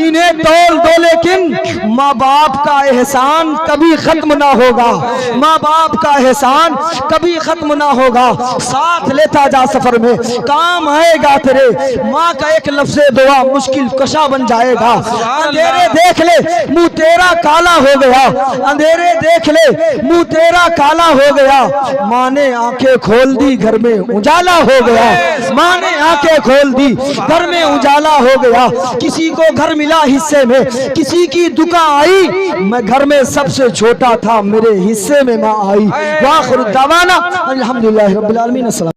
इन्हें तौल दो, लेकिन माँ बाप का एहसान कभी खत्म ना होगा, माँ बाप का एहसान कभी खत्म ना होगा। साथ लेता जा सफर में, काम आएगा तेरे, माँ का एक लफ्ज़े दुआ मुश्किल कशा बन जाएगा। अंधेरे देख ले मुंह तेरा काला हो गया, अंधेरे देख ले मुंह तेरा काला हो गया, माँ ने आंखें खोल दी घर में उजाला हो गया, माँ ने आंखें खोल दी घर में उजाला हो गया। किसी को घर मिला हिस्से में, किसी की दुकान आई, मैं घर में सबसे छोटा था, मेरे हिस्से में माँ आई। वाखिर दावाना अल्हम्दुलिल्लाहि रब्बिल आलमीन।